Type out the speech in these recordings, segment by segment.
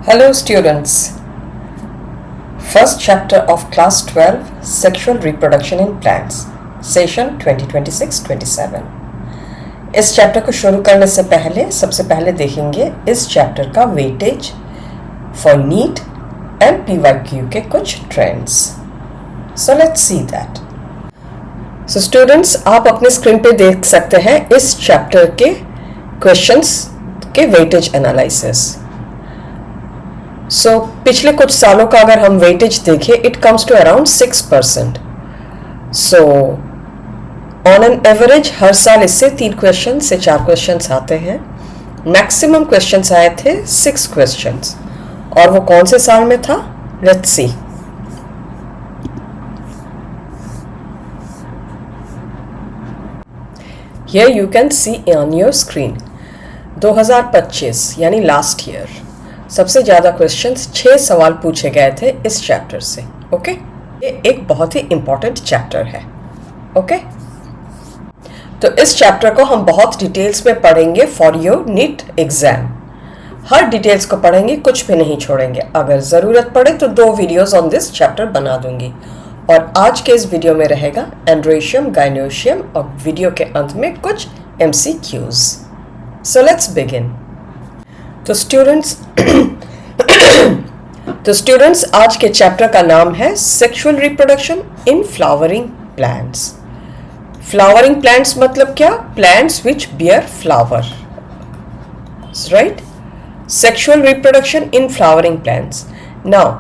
Hello students. First chapter of class 12 Sexual Reproduction in Plants Session 2026-27. इस chapter को शुरू करने से पहले सबसे पहले देखेंगे इस चैप्टर का weightage for neat and PYQ के कुछ trends. So let's see that. So students, आप अपने स्क्रीन पे देख सकते हैं इस चैप्टर के क्वेश्चंस के वेटेज एनालिसिस. सो पिछले कुछ सालों का अगर हम वेटेज देखें, it comes to around 6%. So on an average हर साल इससे 3 क्वेश्चन से 4 क्वेश्चन आते हैं. मैक्सिमम क्वेश्चन आए थे 6 क्वेश्चन. और वो कौन से साल में था? Let's see. Here you can see on your screen 2025 यानी लास्ट ईयर सबसे ज़्यादा क्वेश्चंस 6 सवाल पूछे गए थे इस चैप्टर से. ओके, ये एक बहुत ही इंपॉर्टेंट चैप्टर है. ओके, तो इस चैप्टर को हम बहुत डिटेल्स में पढ़ेंगे फॉर योर नीट एग्जाम. हर डिटेल्स को पढ़ेंगे, कुछ भी नहीं छोड़ेंगे. अगर ज़रूरत पड़े तो 2 वीडियोस ऑन दिस चैप्टर बना दूंगी. और आज के इस वीडियो में रहेगा एंड्रोशियम, गायनोशियम और वीडियो के अंत में कुछ MCQs. So let's begin. तो स्टूडेंट्स आज के चैप्टर का नाम है sexual reproduction in flowering plants. Flowering plants मतलब क्या? Plants which bear flower, right? Sexual reproduction in flowering plants. Now,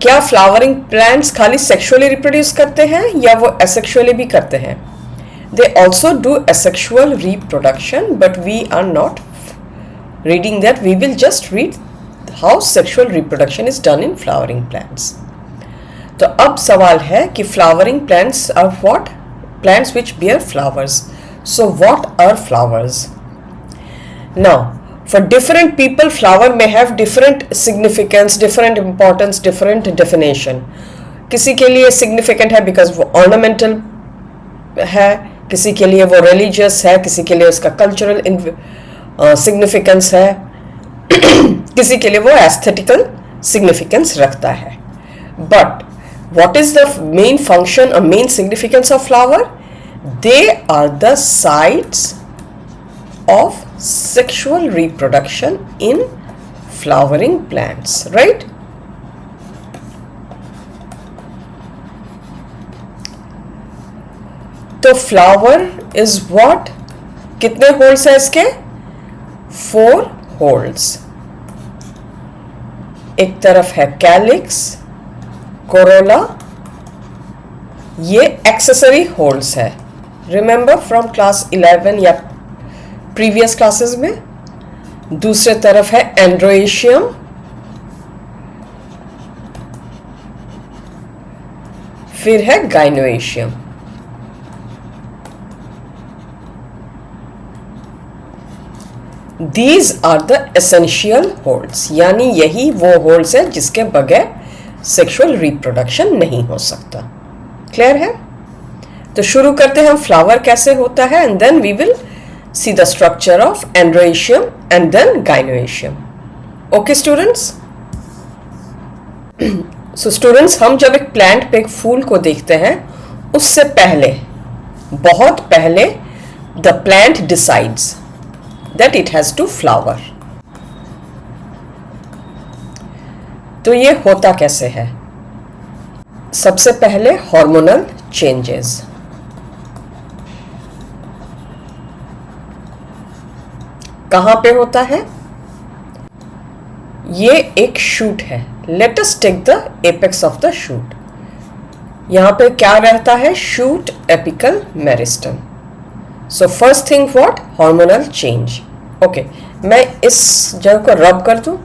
क्या फ्लावरिंग प्लांट्स खाली सेक्सुअली रिप्रोड्यूस करते हैं या वो एसेक्सुअली भी करते हैं? They also do asexual reproduction, but we are not reading that. We will just read how sexual reproduction is done in flowering plants. तो अब सवाल है कि flowering plants are what? Plants which bear flowers. So what are flowers? Now, for different people, flower may have different significance, different importance, different definition. किसी के लिए significant है because वो ornamental है, किसी के लिए वो religious है, किसी के लिए उसका cultural सिग्निफिकेंस है, किसी के लिए वो एस्थेटिकल सिग्निफिकेंस रखता है. But what is the main function और main significance of flower? They are the sites of sexual reproduction in flowering plants, right? तो फ्लावर इज व्हाट? कितने होल्स है इसके? 4 होल्स. एक तरफ है कैलिक्स, कोरोला, ये एक्सेसरी होल्स है. रिमेंबर फ्रॉम क्लास 11 या प्रीवियस क्लासेस में. दूसरे तरफ है एंड्रोशियम, फिर है gynoecium. These are the essential holes, यानी यही वो होल्स है जिसके बगैर सेक्सुअल रिप्रोडक्शन नहीं हो सकता. क्लियर है? तो शुरू करते हैं हम फ्लावर कैसे होता है, and then we will see the structure of androecium and then gynoecium. Okay students? So students, हम जब एक प्लांट पे एक फूल को देखते हैं, उससे पहले, बहुत पहले, the plant decides that it has to flower. तो ये होता कैसे है? सबसे पहले हार्मोनल चेंजेस. कहां पे होता है? ये एक शूट है. Let us take the apex of the shoot. यहां पे क्या रहता है? Shoot apical meristem. So first thing what? Hormonal change. Okay, मैं इस जगह को रब कर दूं.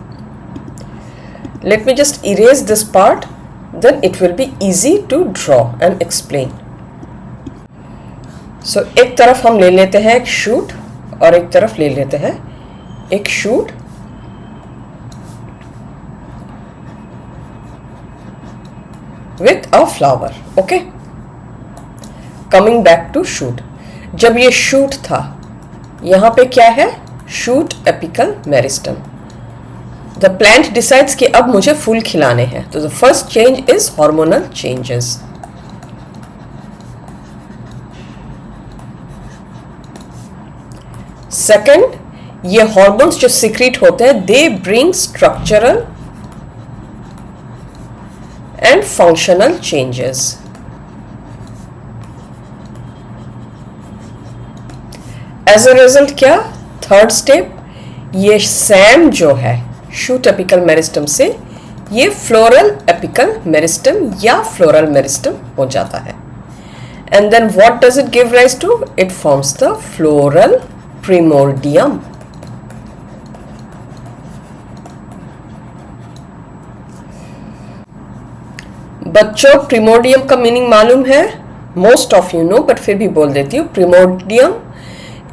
Let me just erase this part, then it will be easy to draw and explain. So एक तरफ हम ले लेते हैं एक शूट और एक तरफ ले लेते हैं एक shoot. With a flower. Okay, coming back to shoot. जब ये शूट था, यहां पे क्या है? Shoot apical meristem. The plant decides कि अब मुझे फूल खिलाने हैं, तो the first change is hormonal changes. Second, ये हॉर्मोन्स जो सीक्रेट होते हैं, they bring structural and functional changes. As a result क्या, थर्ड स्टेप, ये सैम जो है शूट एपिकल मेरिस्टम से ये फ्लोरल एपिकल मेरिस्टम या फ्लोरल मेरिस्टम हो जाता है. And then what does it give rise to, it forms the floral primordium. बच्चों, प्रिमोर्डियम का मीनिंग मालूम है? Most of you know, but फिर भी बोल देती हूँ. Primordium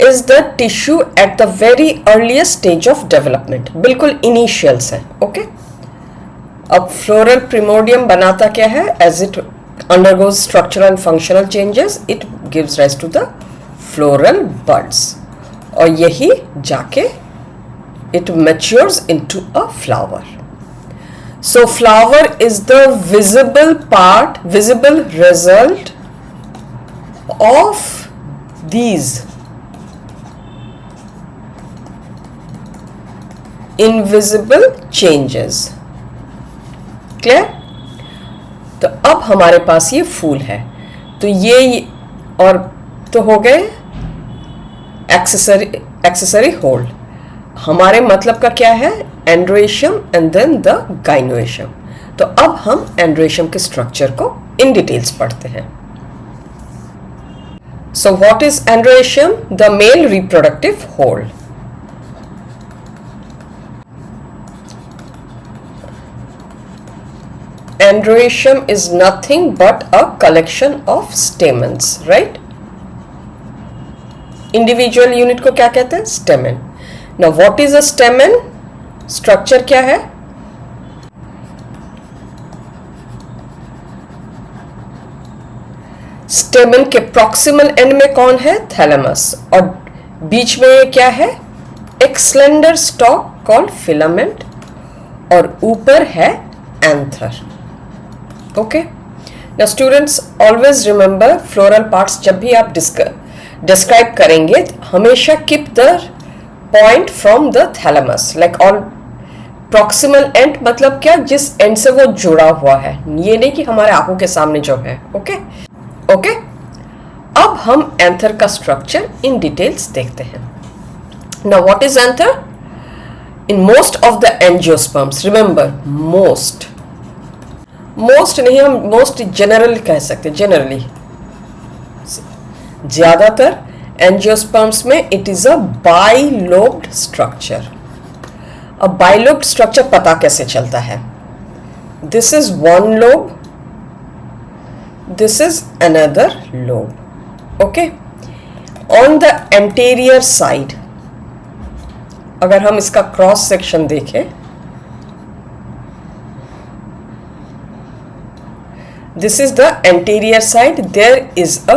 is the tissue at the very earliest stage of development. बिल्कुल इनिशियल्स है. ओके. अब फ्लोरल प्रिमोर्डियम बनाता क्या है? As it undergoes structural and functional changes, it gives rise to the floral buds. और यही जाके it matures into a flower. So flower is the visible part, visible result of these invisible changes. Clear? तो अब हमारे पास ये फूल है, तो ये और तो हो गए एक्सेसरी होल्ड. हमारे मतलब का क्या है? एंड्रोएशियम एंड देन द गाइनोएशियम. तो अब हम एंड्रोएशियम के स्ट्रक्चर को इन डिटेल्स पढ़ते हैं. So what is androecium? The male reproductive whorl. Androecium is nothing but a collection of stamens, right? Individual unit को क्या कहते हैं? Stamen. Now what is a stamen? Structure क्या है? Stamen के proximal end में कौन है? Thalamus. और बीच में क्या है? एक slender stalk called filament. और ऊपर है anther. Okay. Now students always remember floral parts जब भी आप describe करेंगे हमेशा keep the point from the thalamus, like all proximal end मतलब क्या? जिस end से वो जुड़ा हुआ है, ये नहीं कि हमारे आंखों के सामने जो है. Okay. Okay. अब हम anther का structure in details देखते हैं. Now what is anther? In most of the angiosperms, remember most नहीं, हम मोस्ट जनरल कह सकते. जनरली ज्यादातर एंजियोस्पर्म्स में it is a bilobed structure. अब बाइलोब्ड स्ट्रक्चर पता कैसे चलता है? This is one lobe, this is another lobe. Okay. On the anterior side अगर हम इसका क्रॉस सेक्शन देखें, this is the anterior side, there is a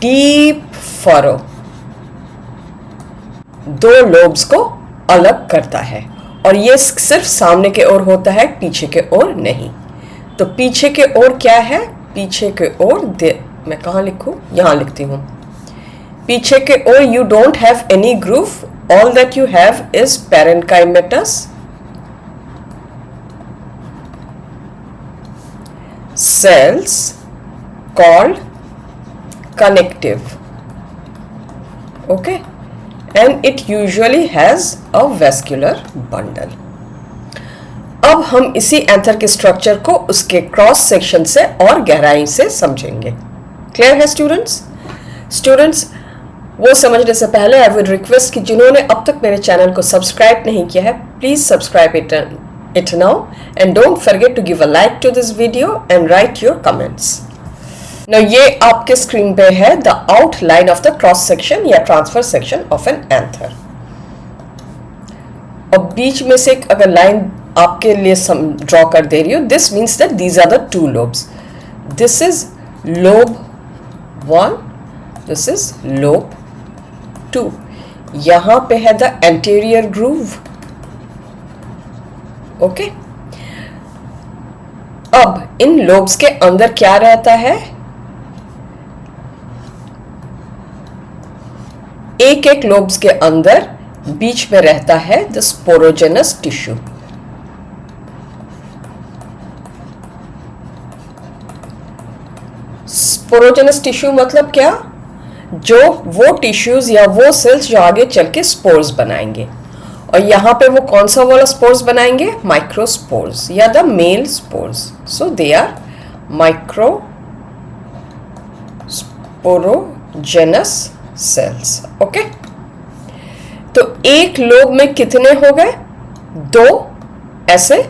deep furrow. दो लोब्स को अलग करता है और ये सिर्फ सामने के ओर होता है, पीछे के ओर नहीं. तो पीछे के ओर क्या है? पीछे के ओर मैं कहाँ लिखूं? यहां लिखती हूं. पीछे के ओर you don't have any groove, all that you have is parenchymatous cells called connective. Okay. And it usually has a vascular bundle. अब हम इसी एंथर के स्ट्रक्चर को उसके क्रॉस सेक्शन से और गहराई से समझेंगे. क्लियर है स्टूडेंट्स? स्टूडेंट्स, वो समझने से पहले आई वुड रिक्वेस्ट कि जिन्होंने अब तक मेरे चैनल को सब्सक्राइब नहीं किया है, please subscribe it now and don't forget to give a like to this video and write your comments. Now ये आपके स्क्रीन पे है the outline of the cross section या transverse section of an anther. और बीच में से अगर line आपके लिए ड्रॉ कर दे रही हो, this means that these are the two lobes. This is lobe 1, this is lobe 2. यहाँ पे है the anterior groove ओके। अब इन लोब्स के अंदर क्या रहता है? एक एक लोब्स के अंदर बीच में रहता है the sporogenous tissue. Sporogenous tissue मतलब क्या? जो वो टिश्यूज या वो सेल्स जो आगे चल के स्पोर्स बनाएंगे। और यहां पे वो कौन सा वाला स्पोर्स बनाएंगे? माइक्रोस्पोर्स या the male spores. So they are micro sporogenous cells. Okay, तो एक लोब में कितने हो गए? 2 ऐसे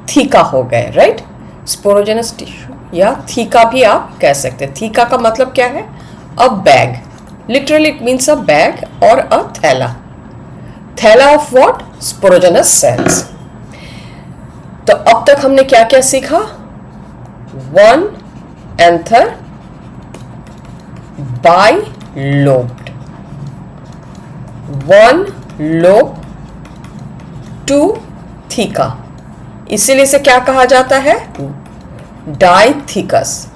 थीका हो गए, राइट? स्पोरोजेनस टिश्यू या थीका भी आप कह सकते हैं। थीका का मतलब क्या है? अ bag, literally it means a bag और अ थैला। थैला ऑफ व्हाट? Sporogenous sales. तो अब तक हमने क्या क्या सीखा? 1 एंथर बाइलोब्ड, 1 लोब, 2 थीका। इसीलिए इसे क्या कहा जाता है? डाइथिकस।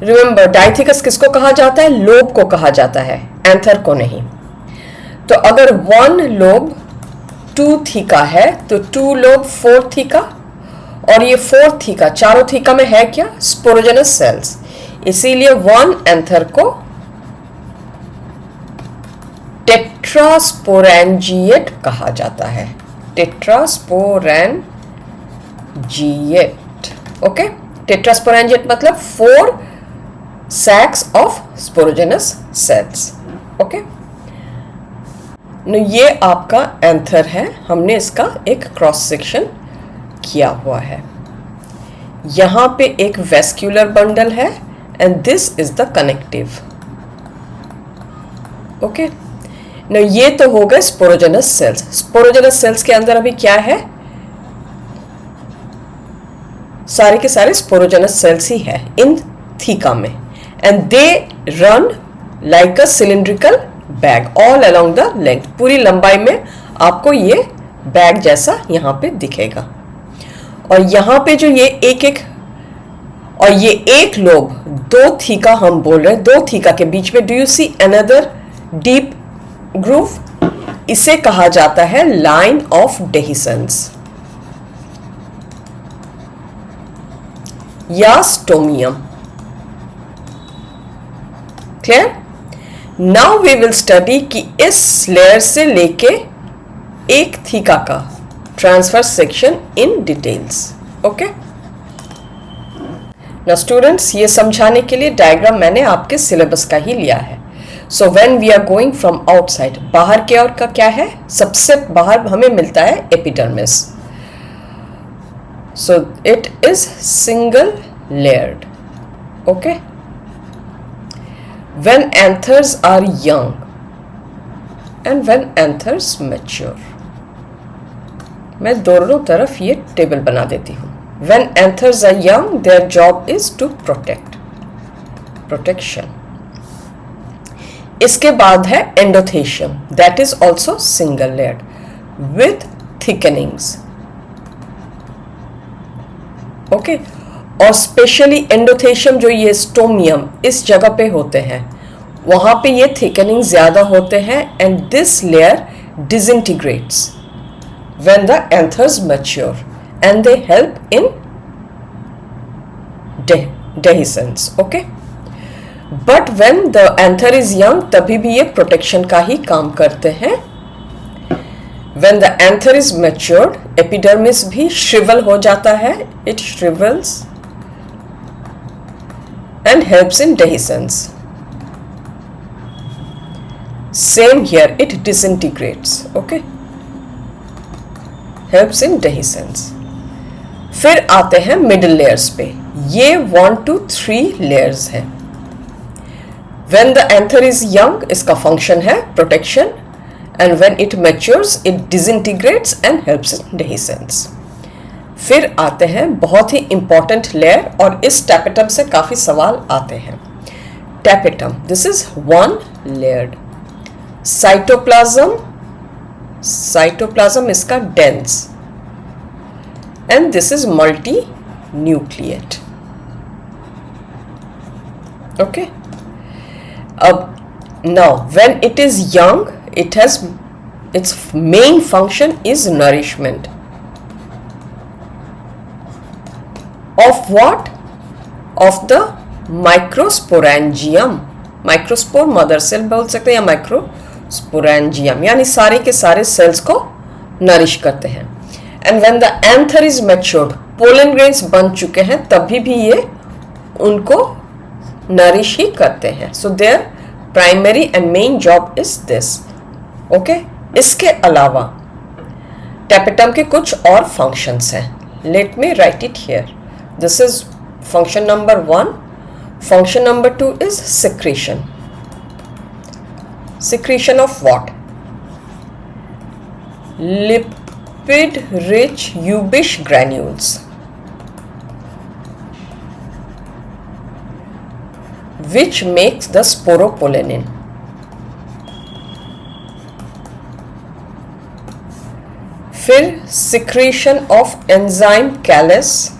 रिमेंबर, डाइथिकस किसको कहा जाता है? लोब को कहा जाता है, एंथर को नहीं। तो अगर 1 लोब 2 थीका है तो 2 लोब 4 थीका, और ये 4 थीका, चारों थीका में है क्या? Sporogenous cells. इसीलिए 1 एंथर को टेट्रास्पोरेंजिएट कहा जाता है। टेट्रास्पोरेंजिएट। ओके, टेट्रास्पोरेंजिएट मतलब 4 सैक्स ऑफ स्पोरोजेनस सेल्स। ओके, ये आपका एंथर है। हमने इसका एक क्रॉस सेक्शन किया हुआ है। यहां पे एक वेस्क्यूलर बंडल है and this is the connective. Okay, ये तो हो गए स्पोरोजेनस सेल्स। स्पोरोजेनस सेल्स के अंदर अभी क्या है? सारे के सारे स्पोरोजेनस सेल्स ही है इन थीका में, and they run like a cylindrical bag all along the length. पूरी लंबाई में आपको ये बैग जैसा यहां पे दिखेगा। और यहां पे जो ये और ये एक लोब 2 थीका हम बोल रहे हैं, 2 थीका के बीच में do you see another deep groove? इसे कहा जाता है लाइन ऑफ डेहिसेंस या stomium. Clear? Now we will study कि इस लेयर से लेके एक थीका का transfer section in details. Okay, now students, ये समझाने के लिए डायग्राम मैंने आपके सिलेबस का ही लिया है। So when we are going from outside, बाहर के और का क्या है? सबसे बाहर हमें मिलता है epidermis. So it is single layered. Okay, when anthers are young and when anthers mature, मैं दोनों तरफ ये टेबल बना देती हूँ। when anthers are young, their job is to protection। इसके बाद है endothecium, that is also single layered with thickenings। Okay, और स्पेशली एंडोथेशियम जो ये स्टोमियम इस जगह पे होते हैं, वहां पे ये थिकनिंग ज्यादा होते हैं, and this layer डिसइंटीग्रेट्स when the anthers mature and they help in dehiscence। Okay, but when the anther is young, तभी भी ये प्रोटेक्शन का ही काम करते हैं। When the anther is matured, epidermis भी shrivel हो जाता है, it shrivels and helps in dehiscence। Same here, it disintegrates, okay, helps in dehiscence। फिर आते हैं middle layers पे। ये 1 to 3 layers हैं। When the anther is young, इसका function है protection, and when it matures it disintegrates and helps in dehiscence। फिर आते हैं बहुत ही इंपॉर्टेंट लेयर, और इस टैपेटम से काफी सवाल आते हैं। Tapetum, this is 1 layered. Cytoplasm इसका dense, and this is multinucleate. Okay. Now when it is young, its main function is nourishment of what? Of the microsporangium. Microspore mother cell बोल सकते हैं या माइक्रोस्पोरेंजियम, यानी सारे के सारे सेल्स को नरिश करते हैं. And when the anther is matured, pollen grains बन चुके हैं, तभी भी ये उनको नरिश ही करते हैं. So there primary and main job is this. Okay. इसके अलावा टैपेटम के कुछ और फंक्शंस हैं. Let me right it here. This is function number 1. Function number 2 is secretion. Secretion of what? Lipid rich Ubish granules which makes the sporopollenin. फिर secretion of enzyme callus,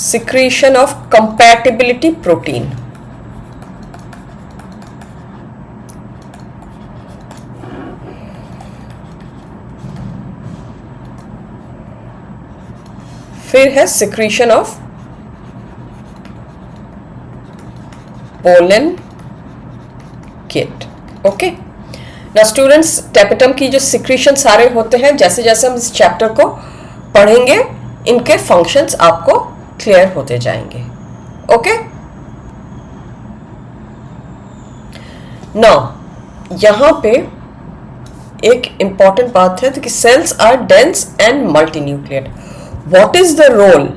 secretion of compatibility protein, फिर है secretion of pollen kit. Okay. ना students, tapetum की जो secretion सारे होते हैं, जैसे जैसे हम इस चैप्टर को पढ़ेंगे, इनके फंक्शंस आपको क्लियर होते जाएंगे. ओके. नाउ यहां पे एक इंपॉर्टेंट बात है कि cells are dense and multinucleate. What is the role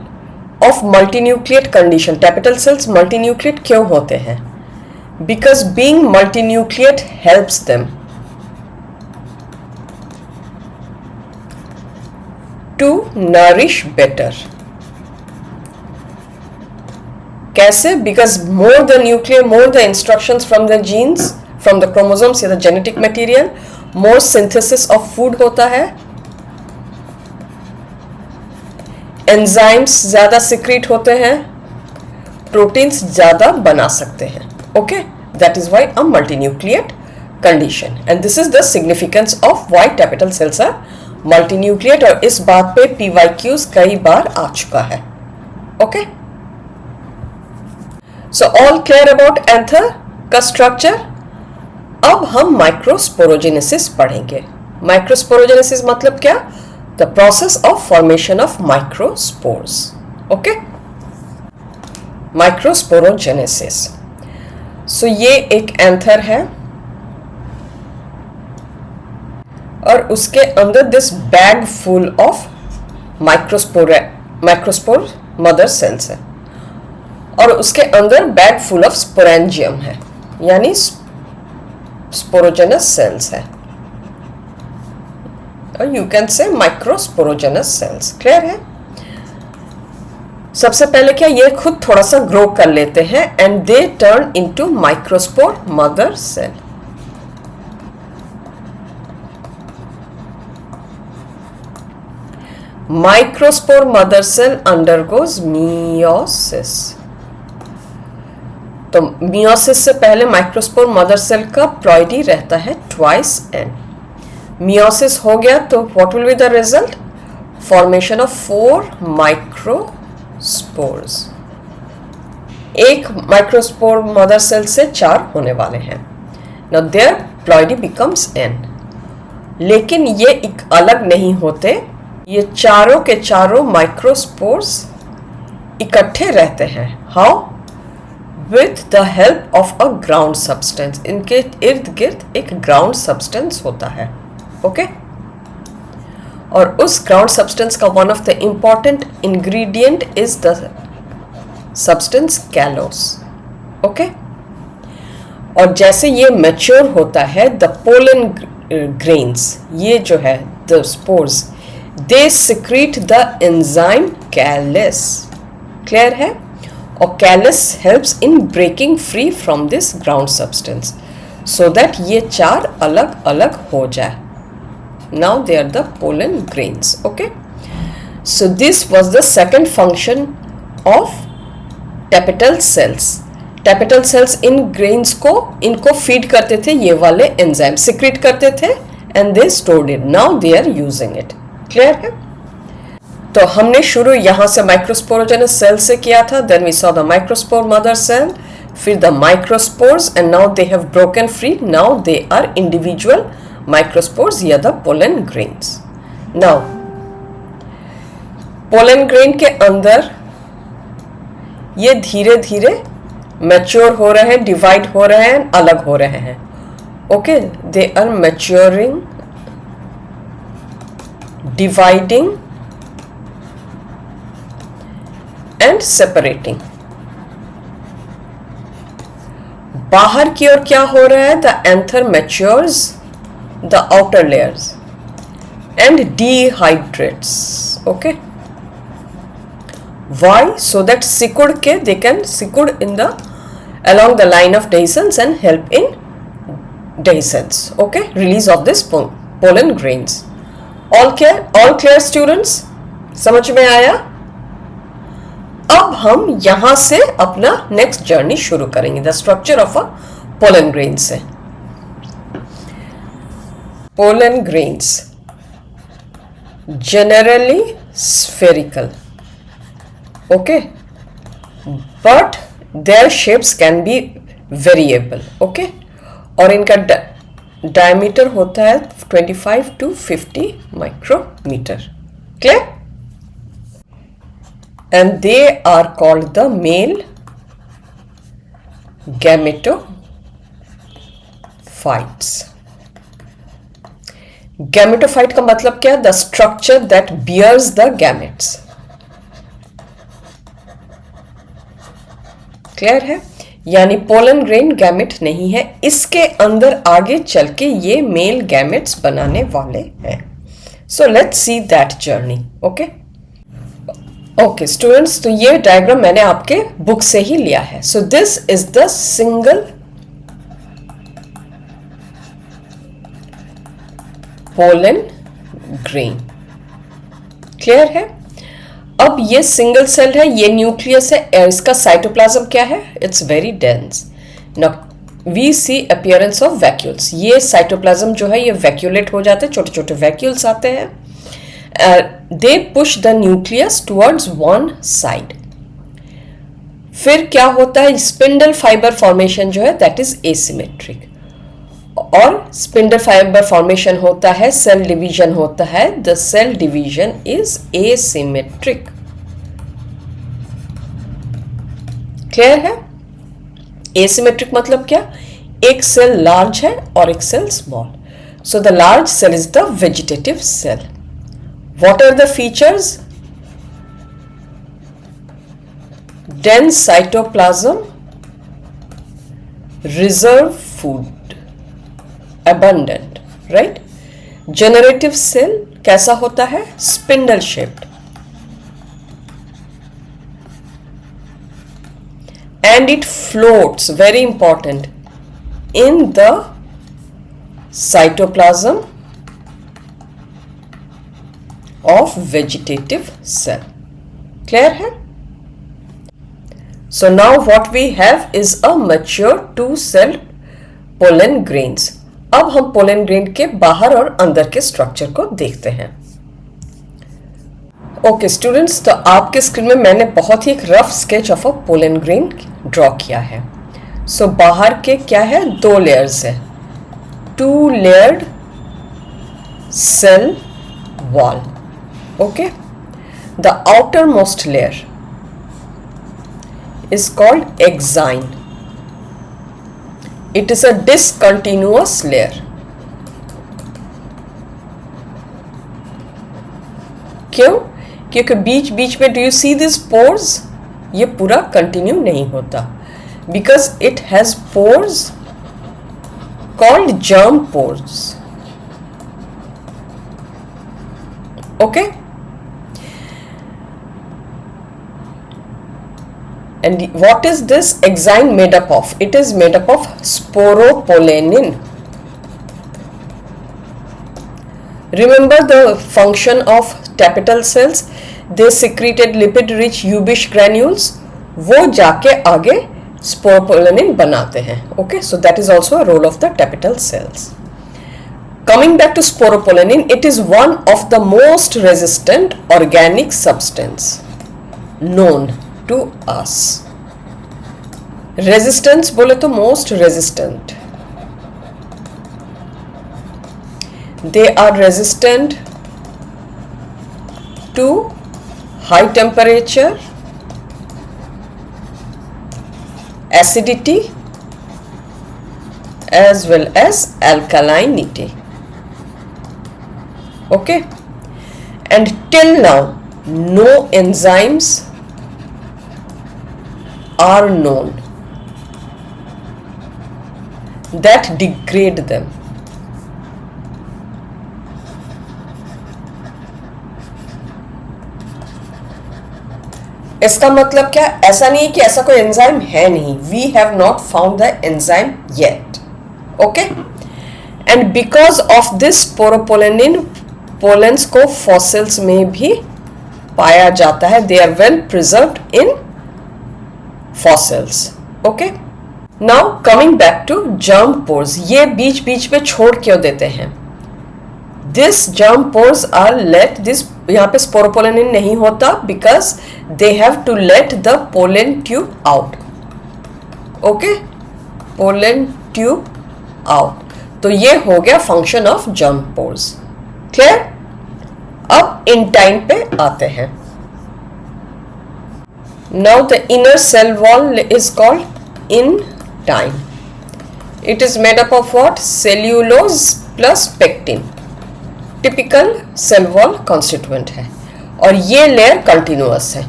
of multinucleate condition? Tapetal cells multinucleate क्यों होते हैं? Because being multinucleate helps them to nourish better. कैसे? Because more the nuclear, more the instructions from the genes, from the chromosomes या the genetic material, more synthesis of food होता है, enzymes ज्यादा secrete होते हैं, प्रोटीन्स ज्यादा बना सकते हैं. Okay. That is why a multinucleate condition, and this is the significance of why tapetal cells are multinucleate. और इस बात पे PYQs कई बार आ चुका है. Okay. So all clear about anther का स्ट्रक्चर. अब हम माइक्रोस्पोरोजेनेसिस पढ़ेंगे. माइक्रोस्पोरोजेनेसिस मतलब क्या? The process of formation of microspores. Okay. Microsporogenesis. So ये एक एंथर है और उसके अंदर this bag full of microspore mother cells है, और उसके अंदर बैग फुल ऑफ स्पोरेंजियम है, यानी स्पोरोजेनस सेल्स है, और you can say माइक्रोस्पोरोजेनस sales. Clear है? सबसे पहले क्या, ये खुद थोड़ा सा ग्रो कर लेते हैं and they turn into microspore mother cell. Microspore mother cell undergoes meiosis. तो मियोसिस से पहले माइक्रोस्पोर मदर सेल का प्लॉइडी रहता है ट्वाइस एन. मियोसिस हो गया तो what will be the result? Formation of 4 microspores. एक माइक्रोस्पोर मदर सेल से 4 होने वाले हैं. Now their ploidy becomes n. लेकिन ये एक अलग नहीं होते, ये चारों के चारों माइक्रोस्पोर्स इकट्ठे रहते हैं. How? With the help of a ground substance. इनके इर्द गिर्द एक ग्राउंड सब्सटेंस होता है. ओके. और उस ग्राउंड सब्सटेंस का one of the important ingredient is the substance callus. Okay. और जैसे ये मैच्योर होता है, द पोलन ग्रेन्स, ये जो है the spores, they secrete the enzyme callase. Clear है? और callase helps in breaking free from this ground substance so that ये 4 अलग अलग हो जाए. Now they are the pollen grains. Okay. So this was the second function of tapetal cells. Tapetal cells in grains को इनको feed करते थे, ये वाले enzyme secrete करते थे and they stored it. Now they are using it. Clear है? तो हमने शुरू यहाँ से microsporogenous cell से किया था. Then we saw the microspore mother cell, फिर the microspores, and now they have broken free. Now they are individual microspores या the pollen grains. Now pollen grain के अंदर ये धीरे धीरे मैच्योर हो रहे हैं, डिवाइड हो रहे हैं, अलग हो रहे हैं. Okay, they are maturing, dividing and separating. बाहर की ओर क्या हो रहा है? The anther matures the outer layers and dehydrates. Okay, why? So that सिकुड़ के they can सिकुड़ in the along the line of dehiscence and help in dehiscence. Okay, release of this pollen grains. All clear students? समझ में आया? अब हम यहां से अपना नेक्स्ट जर्नी शुरू करेंगे. The structure of a pollen grain से. Pollen grains generally spherical. Okay, but their shapes can be variable. Okay, और इनका diameter होता है 25 to 50 micrometer. Clear? And they are called the male gametophytes. Gametophyte का मतलब क्या? The structure that bears the gametes. Clear है? यानी pollen grain gamete नहीं है, इसके अंदर आगे चल के ये मेल गैमेट्स बनाने वाले हैं. So let's see that journey. Okay okay students, तो ये डायग्राम मैंने आपके बुक से ही लिया है. So this is the single pollen grain. Clear है? अब ये सिंगल सेल है, ये न्यूक्लियस है, इसका साइटोप्लाज्म क्या है? It's very dense. Now we see appearance of vacuoles. ये साइटोप्लाज्म जो है ये वैक्यूलेट हो जाते हैं, छोटे छोटे वैक्यूल्स आते हैं. They push the nucleus towards one side. फिर क्या होता है? स्पिंडल फाइबर फॉर्मेशन जो है दैट इज एसिमेट्रिक. और स्पिंडल फाइबर फॉर्मेशन होता है, सेल डिवीजन होता है. The cell division is asymmetric. Clear है? एसिमेट्रिक मतलब क्या? एक सेल लार्ज है और एक cell small. So the large cell is the vegetative cell. What are the features? dense cytoplasm, reserve food, abundant, right? Generative cell कैसा होता है? Spindle shaped. And it floats, very important, in the cytoplasm of vegetative cell. Clear है? So now what we have is a mature two-celled pollen grains. अब हम pollen grain के बाहर और अंदर के स्ट्रक्चर को देखते हैं. ओके स्टूडेंट्स, तो आपके स्क्रीन में मैंने बहुत ही एक rough sketch of a pollen grain draw किया है. सो बाहर के क्या है? दो लेयर्स है. Two layered cell wall. Okay, the outer most layer is called exine. It is a discontinuous layer. क्यों? क्योंकि बीच बीच में do you see these pores? ये पूरा कंटिन्यू नहीं होता. Because it has pores called germ pores. Okay? And what is this exine made up of? It is made up of sporopollenin. Remember the function of tapetal cells? They secreted lipid-rich Ubish granules. वो जाके आगे sporopollenin बनाते हैं. Okay, so that is also a role of the tapetal cells. Coming back to sporopollenin, it is one of the most resistant organic substance known to us. Resistance बोले तो most resistant. They are resistant to high temperature, acidity, as well as alkalinity. Okay, and till now no enzymes are known that degrade them. इसका मतलब क्या? ऐसा नहीं है कि ऐसा कोई एंजाइम है नहीं. We have not found the enzyme yet. Okay, and because of this sporopollenin, pollens को फॉसिल्स में भी पाया जाता है. They are well preserved in fossils. Okay, now coming back to germ pores. ये बीच बीच में छोड़ क्यों देते हैं? This germ pores are let this, यहाँ पे स्पोरोपोलेनिन नहीं होता because they have to let the pollen tube out. Okay, pollen tube out. तो ये हो गया function of germ pores. Clear? अब इंटाइन पे आते हैं. Now the inner cell wall is called intine. It is made up of what? Cellulose plus pectin. Typical cell wall constituent है और ये लेयर कंटिन्यूअस है.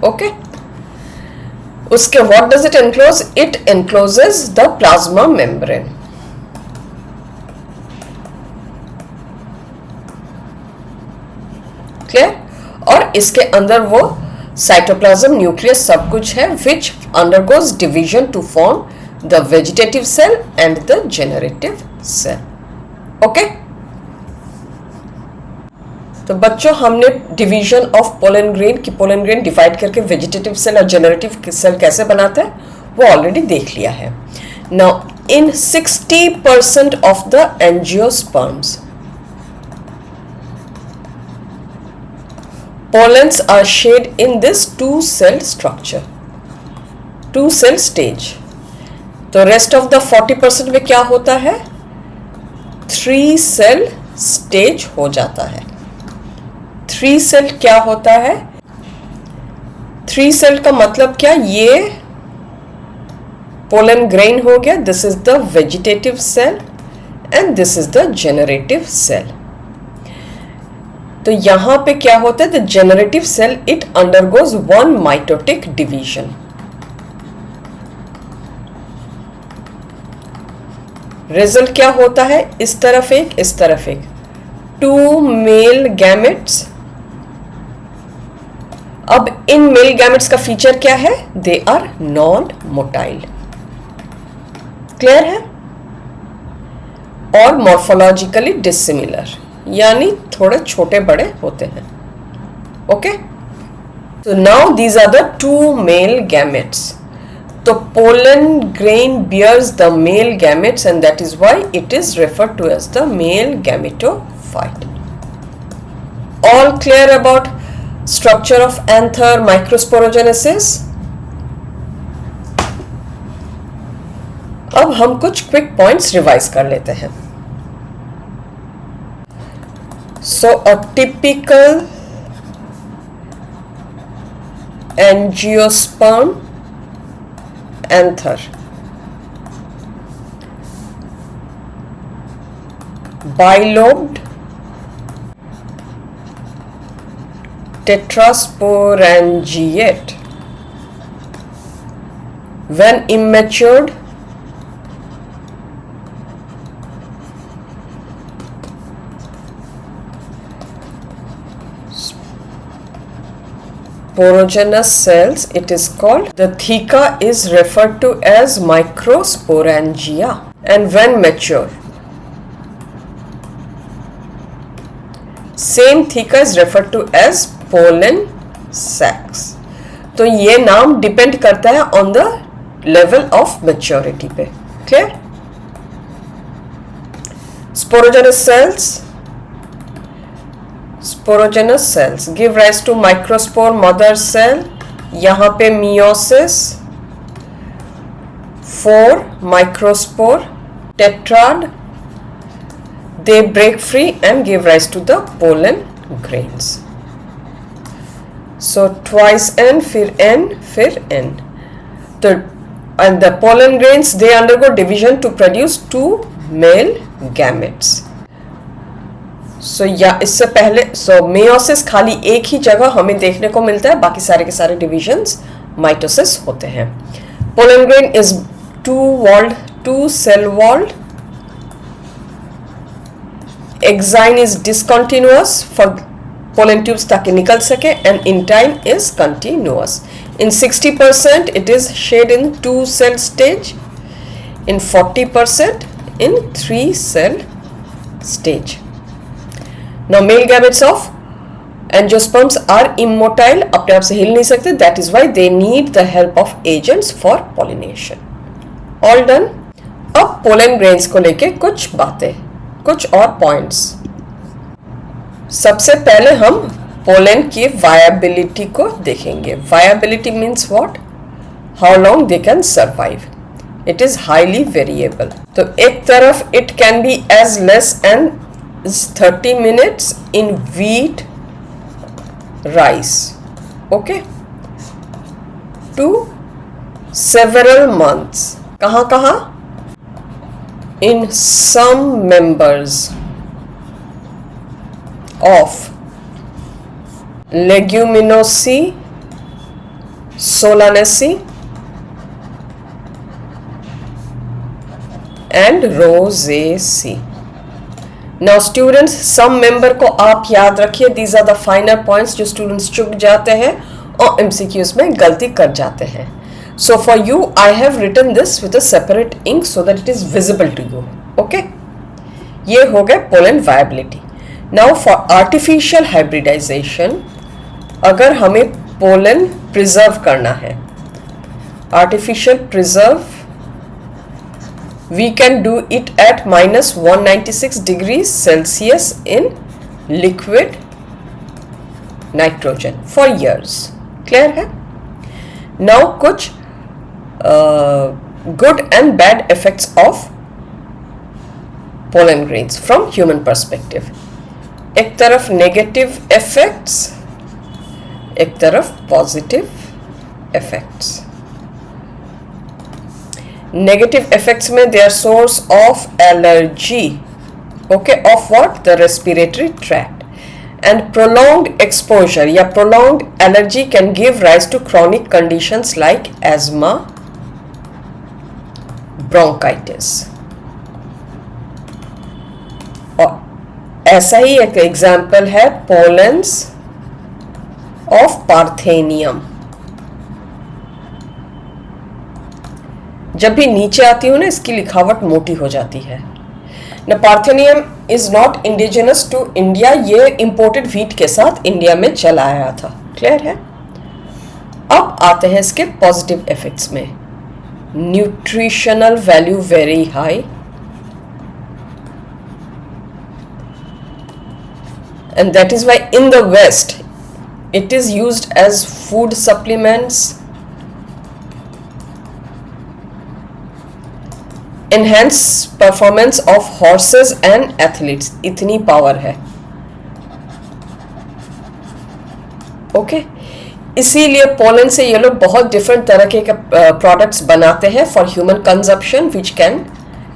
ओके, उसके what does it enclose? It encloses the plasma membrane. Clear? और इसके अंदर वो cytoplasm, nucleus सब कुछ है which undergoes division to form the vegetative cell and the generative cell. Okay, तो बच्चों हमने डिवीजन ऑफ पोलन ग्रेन की पोलन ग्रेन डिवाइड करके वेजिटेटिव सेल और जेनरेटिव सेल कैसे बनाते हैं वो ऑलरेडी देख लिया है. Now in 60% of the angiosperms, pollens are shared in this two cell structure, two cell stage. तो rest of the 40% में क्या होता है? 3 cell stage हो जाता है. 3 cell क्या होता है? 3 cell का मतलब क्या? ये pollen grain हो गया. This is the vegetative cell and this is the generative cell. तो यहां पे क्या होता है? The generative cell it undergoes 1 mitotic division. Result क्या होता है? इस तरफ एक, इस तरफ एक. 2 मेल गैमेट्स. अब इन मेल गैमेट्स का फीचर क्या है? They are non motile. Clear है? और मॉर्फोलॉजिकली डिसिमिलर, यानी थोड़े छोटे बड़े होते हैं. ओके, तो now these are the 2 male gametes. तो pollen grain bears the male gametes and that is why it is referred to as the male gametophyte. All clear about structure of anther, microsporogenesis? अब हम कुछ quick points revise कर लेते हैं. So a typical angiosperm anther, bilobed, tetrasporangiate. When immatured, sporogenous cells, it is called. The theca is referred to as microsporangia. And when mature, same theca is referred to as pollen sacs. तो ये नाम depend करता है on the level of maturity पे। Clear? Sporogenous cells give rise to microspore mother cell. यहां पे meiosis, 4 microspore tetrad, they break free and give rise to the pollen grains. So twice n, फिर n. And the pollen grains, they undergo division to produce 2 male gametes. So इससे पहले meiosis खाली एक ही जगह हमें देखने को मिलता है, बाकी सारे के सारे divisions mitosis होते हैं। Pollen grain is 2 cell walled. Exine is discontinuous for pollen tubes ताकि निकल सके, and intine is continuous. In 60% it is shared in 2 cell stage, in 40% in 3 cell stage. Now male gametes of angiosperms are immotile, अपने आप से हिल नहीं सकते, that is why they need the help of agents for pollination. All done. अब pollen grains को लेके कुछ बातें, कुछ और पॉइंट्स। सबसे पहले हम पोलन की वायबिलिटी को देखेंगे। Viability means what? How long they can survive. It is highly variable. तो एक तरफ it can be as less as 30 minutes in wheat, rice, okay, to several months. कहाँ कहाँ? In some members of Leguminosae, Solanaceae and Rosaceae. Now students, some member को आप याद रखिए, these are the finer points जो students चुक जाते हैं और MCQs में गलती कर जाते हैं। So for you, I have written this with a separate ink so that it is visible to you. Okay? ये हो गया pollen viability. Now for artificial hybridization, अगर हमें pollen preserve करना है, artificial preserve, we can do it at -196 degrees Celsius in liquid nitrogen for years. Clear है? Now कुछ good and bad effects of pollen grains from human perspective. एक तरफ negative effects, एक तरफ positive effects. Negative effects में they are source of allergy, okay, of what? The respiratory tract. And prolonged exposure या prolonged allergy can give rise to chronic conditions like asthma, bronchitis. और ऐसा ही एक example है pollens of parthenium. जब भी नीचे आती हूँ ना, इसकी लिखावट मोटी हो जाती है ना। Parthenium is not indigenous to India, ये इंपोर्टेड व्हीट के साथ इंडिया में चला आया था। क्लियर है? अब आते हैं इसके पॉजिटिव इफेक्ट्स में। Nutritional value very high, and that is why in the West it is used as food supplements, enhance performance of horses and athletes. इतनी पावर है, ओके। इसीलिए पोलन से ये लोग बहुत डिफरेंट तरह के प्रोडक्ट्स बनाते हैं for human consumption, which can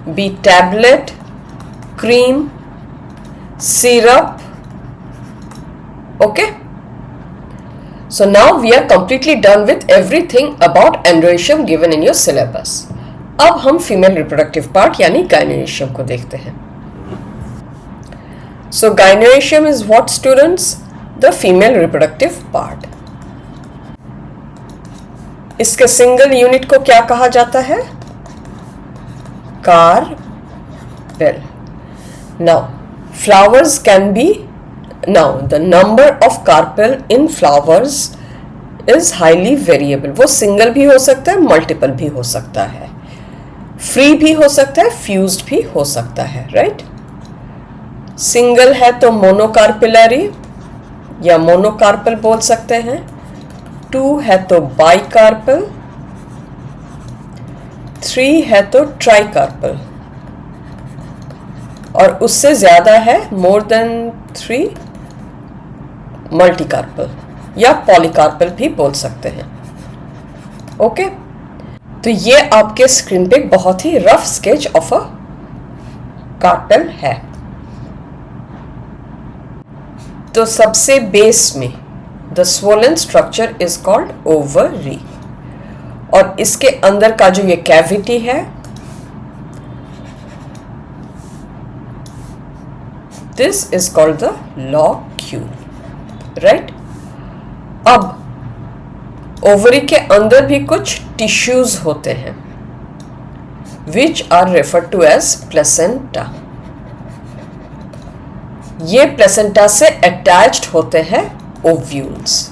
be tablet, cream, syrup, okay. So now we are completely done with everything about androecium given in your syllabus. अब हम फीमेल रिप्रोडक्टिव पार्ट यानी गायनेशियम को देखते हैं। So gynoecium is what students? The female reproductive part. इसके single unit को क्या कहा जाता है? Carpel. Now flowers can be Now, the number of carpel in flowers is highly variable. वो सिंगल भी हो सकता है, मल्टीपल भी हो सकता है, फ्री भी हो सकता है, फ्यूज्ड भी हो सकता है, राइट? सिंगल है तो मोनोकार्पिलरी या मोनोकार्पल बोल सकते हैं, 2 है तो बाइकार्पल, 3 है तो ट्राइकार्पल, और उससे ज्यादा है मोर देन 3 मल्टीकार्पल या पॉलीकार्पल भी बोल सकते हैं। ओके, तो ये आपके स्क्रीन पे बहुत ही rough sketch of a carpel है। तो सबसे बेस में the swollen structure is called ovary, और इसके अंदर का जो ये कैविटी है, this is called the locule, right? अब ओवरी के अंदर भी कुछ टिश्यूज होते हैं which are referred to as placenta. ये प्लेसेंटा से अटैच्ड होते हैं ovules,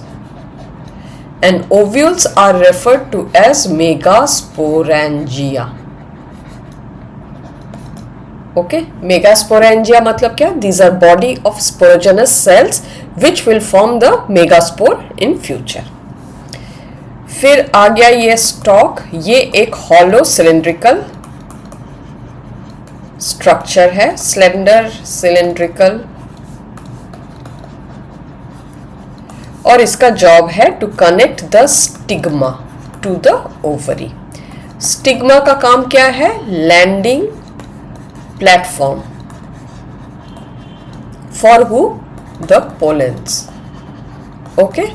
and ovules are referred to as megasporangia. Okay, megasporangia मतलब क्या? These our body of sporogenous cells which will form the megaspore in future. फिर आ गया ये स्टॉक, ये एक हॉलो सिलिंड्रिकल स्ट्रक्चर है, स्लेंडर सिलिंड्रिकल, और इसका जॉब है to connect the stigma to the ovary. Stigma का काम क्या है? Landing platform for who? The pollens. Okay,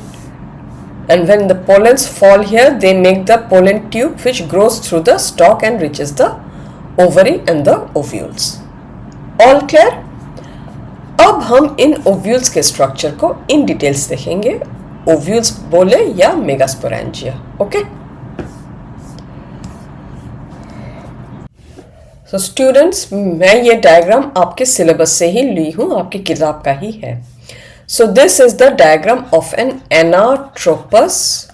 and when the pollens fall here, they make the pollen tube which grows through the stalk and reaches the ovary and the ovules. All clear? अब हम इन ovules के structure को in details देखेंगे, ovules बोले या megasporangia. Okay, so students, मैं ये diagram आपके सिलेबस से ही ली हूं, आपकी किताब का ही है। So this is the diagram of an anatropous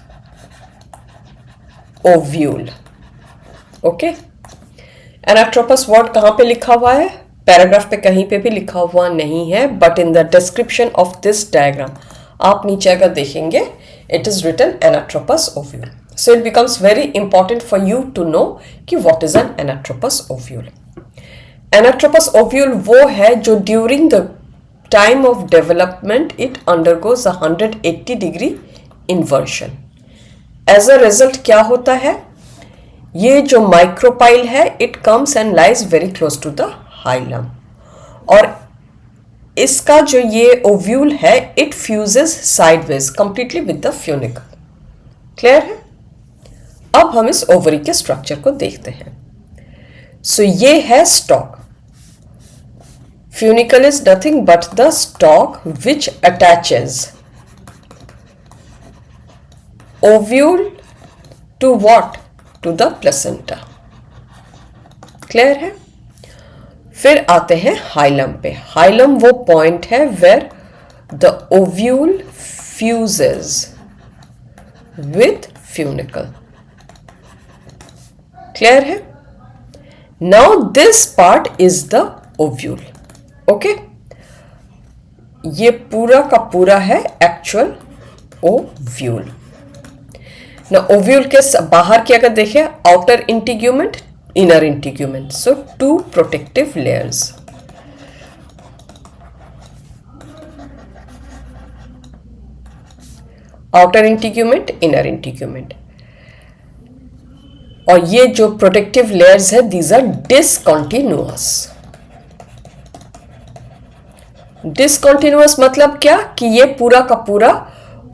ovule. Okay, anatropous word कहां पे लिखा हुआ है? पैराग्राफ पे कहीं पे भी लिखा हुआ नहीं है, but in the description of this diagram आप नीचे अगर देखेंगे, it is written anatropous ovule. So it becomes very important for you to know कि what is an anatropous ovule. Anatropous ovule वो है जो during the time of development it undergoes a 180 degree inversion. As a result क्या होता है? ये जो micropyle है, it comes and lies very close to the hilum, और इसका जो ये ovule है, it fuses sideways completely with the funicle. Clear है? अब हम इस ओवरी के स्ट्रक्चर को देखते हैं। सो ये है stalk. Funicle is nothing but the stalk which attaches ovule to what? To the placenta. Clear है? फिर आते हैं हाइलम पे। हाइलम वो पॉइंट है where the ovule fuses with funicle. Clear है? Now this part is the ovule. Okay, ये पूरा का पूरा है एक्चुअल ओव्यूल। ना ओव्यूल के बाहर की अगर देखें, आउटर इंटीग्यूमेंट, इनर इंटीग्यूमेंट, सो 2 protective layers. Outer integument, inner integument, और ये जो प्रोटेक्टिव लेयर्स है, दीज आर डिसकंटिन्यूअस। डिसकंटिन्यूअस मतलब क्या? कि ये पूरा का पूरा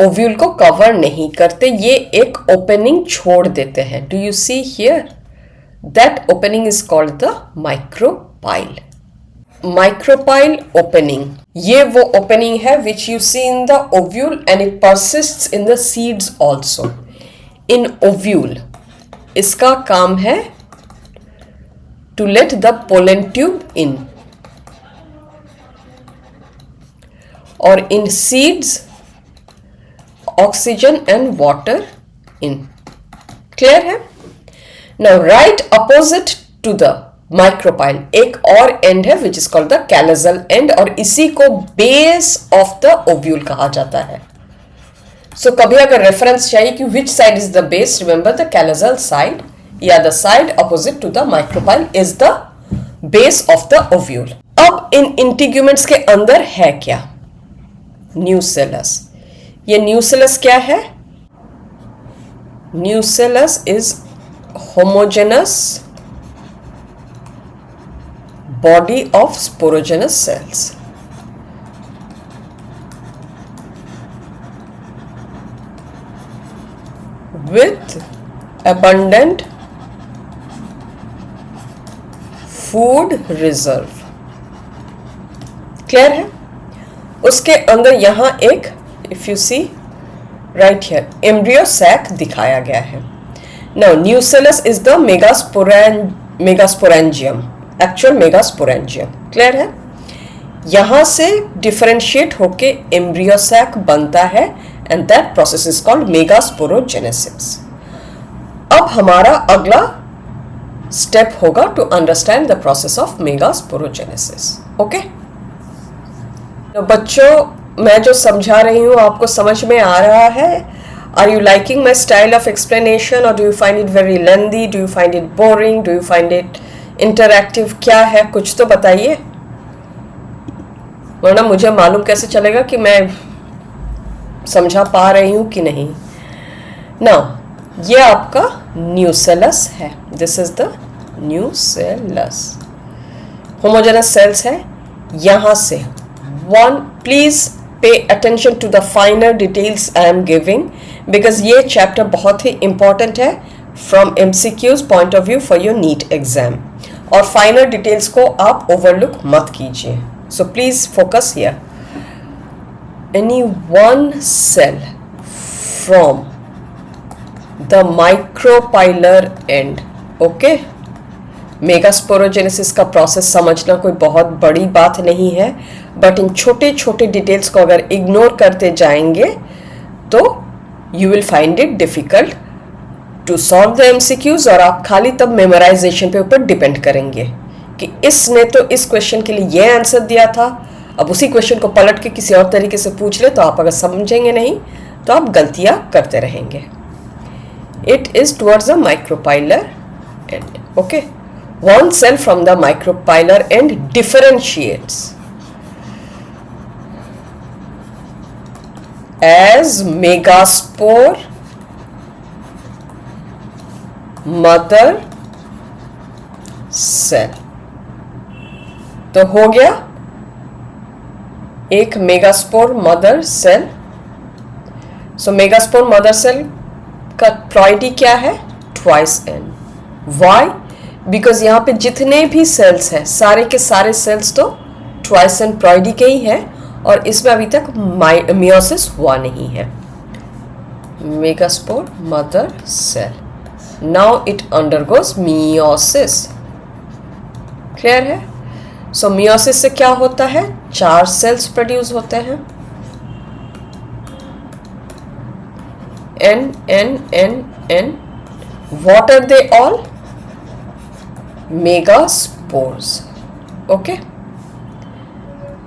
ओव्यूल को कवर नहीं करते, ये एक ओपनिंग छोड़ देते हैं। Do you see here? That opening is called the micropyle. Micropyle opening, ये वो ओपनिंग है which you see in the ovule and it persists in the seeds also. In ovule इसका काम है to let the pollen tube in, और in seeds oxygen and water in. Clear है? Now right opposite to the micropyle एक और end है which is called the chalazal end, और इसी को बेस ऑफ द ओव्यूल कहा जाता है। सो कभी अगर रेफरेंस चाहिए कि which side is the base, remember the chalazal side या the side opposite to the micropyle is the base of the ovule. अब इन इंटीग्यूमेंट्स के अंदर है क्या? न्यूसेलस। ये न्यूसेलस क्या है? Nucellus is homogenous body of sporogenous cells. With abundant food reserve. Clear है? उसके अंदर यहां एक, if you see right here, embryo sac दिखाया गया है। Now nucellus is the megasporangium, actual megasporangium. Clear है? यहां से डिफरेंशिएट होके एम्ब्रियो सैक बनता है and that process is called megasporogenesis. अब हमारा अगला स्टेप होगा to understand the process of megasporogenesis. Okay, तो बच्चों मैं जो समझा रही हूं आपको समझ में आ रहा है? Are you liking my style of explanation or do you find it very lengthy? Do you find it boring? Do you find it interactive? क्या है, कुछ तो बताइए, वरना मुझे मालूम कैसे चलेगा कि मैं समझा पा रही हूं कि नहीं। नाउ ये आपका न्यूसेलस है, this is the nucellus. Homogenous cells है। यहां से one, please pay attention to the finer details I am giving because ये चैप्टर बहुत ही इंपॉर्टेंट है from MCQs point of view for your NEET exam, और फाइनर डिटेल्स को आप ओवरलुक मत कीजिए। So please focus here. Any one cell from the micropylar end, okay, megasporogenesis का प्रोसेस समझना कोई बहुत बड़ी बात नहीं है, बट इन छोटे छोटे डिटेल्स को अगर इग्नोर करते जाएंगे तो you will find it difficult to solve the MCQs, और आप खाली तब मेमोराइजेशन पे ऊपर डिपेंड करेंगे कि इसने तो इस क्वेश्चन के लिए ये आंसर दिया था, अब उसी क्वेश्चन को पलट के किसी और तरीके से पूछ ले तो आप अगर समझेंगे नहीं तो आप गलतियां करते रहेंगे। It is towards the micropylar end. Okay, one cell from the micropylar end differentiates as megaspore, mother cell। तो हो गया एक मेगास्पोर मदर सेल। सो मेगास्पोर मदर सेल का प्लॉइडी क्या है? Twice N. वाई? बिकॉज यहाँ पे जितने भी सेल्स हैं सारे के सारे सेल्स तो ट्वाइस एन प्लॉइडी के ही है, और इसमें अभी तक मियोसिस हुआ नहीं है। Megaspore mother cell, now it undergoes meiosis. Clear है? सो मियोसिस से क्या होता है? 4 सेल्स प्रोड्यूस होते हैं, n n n n. What are they all? Megaspores. Okay,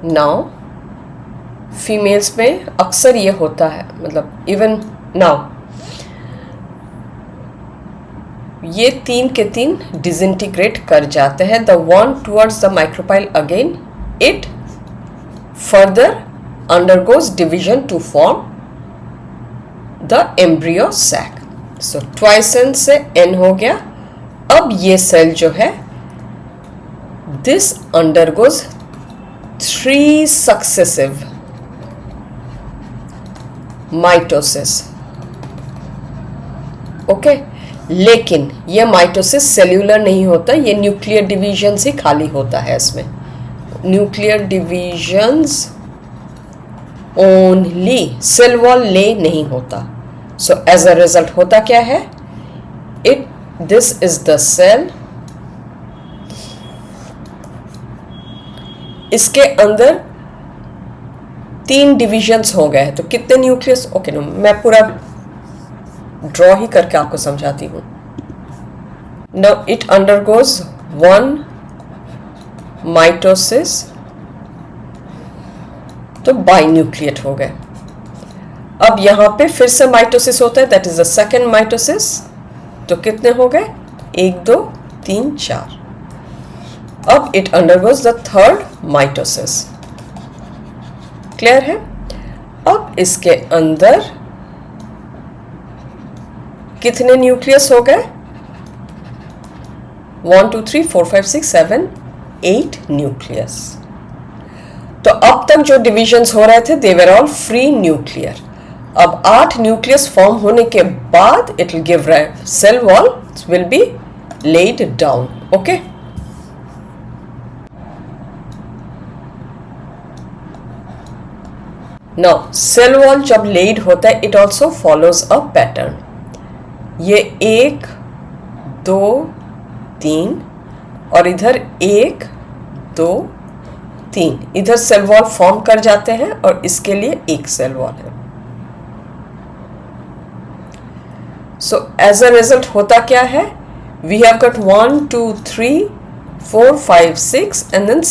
now females में अक्सर ये होता है, मतलब इवन नाउ ये 3 के 3 डिसइंटीग्रेट कर जाते हैं। The one towards the micropyle again it further undergoes division to form the embryo sac. So twice n से एन हो गया। अब ये सेल जो है this undergoes 3 successive mitosis. Okay, लेकिन ये माइटोसिस सेल्यूलर नहीं होता, ये न्यूक्लियर डिवीजन ही खाली होता है। इसमें nuclear divisions only, cell wall lay नहीं होता। सो एज अ रिजल्ट होता क्या है? It this is the cell, इसके अंदर 3 डिविजन्स हो गए, तो कितने न्यूक्लियस? ओके नो, मैं पूरा ड्रॉ ही करके आपको समझाती हूँ. नाउ इट अंडरगोज 1 माइटोसिस, तो बाइन्यूक्लिएट हो गए. अब यहां पे फिर से माइटोसिस होता है, that is the second mitosis. तो कितने हो गए? 1 2 3 4. अब it undergoes the third mitosis. Clear है? अब इसके अंदर कितने न्यूक्लियस हो गए? 1 2 3 4 5 6 7 8 न्यूक्लियस. तो अब तक जो डिविजन्स हो रहे थे they were all free nuclear. अब 8 न्यूक्लियस फॉर्म होने के बाद it will give rise, cell wall will be laid down. Okay, now cell wall जब लेड होता है it also follows a pattern. ये 1 2 3 और इधर 1 2 3, इधर सेल वॉल फॉर्म कर जाते हैं और इसके लिए एक सेल वॉल है. सो एज अ रिजल्ट होता क्या है? We have got 1 2 3 4 5 6 and then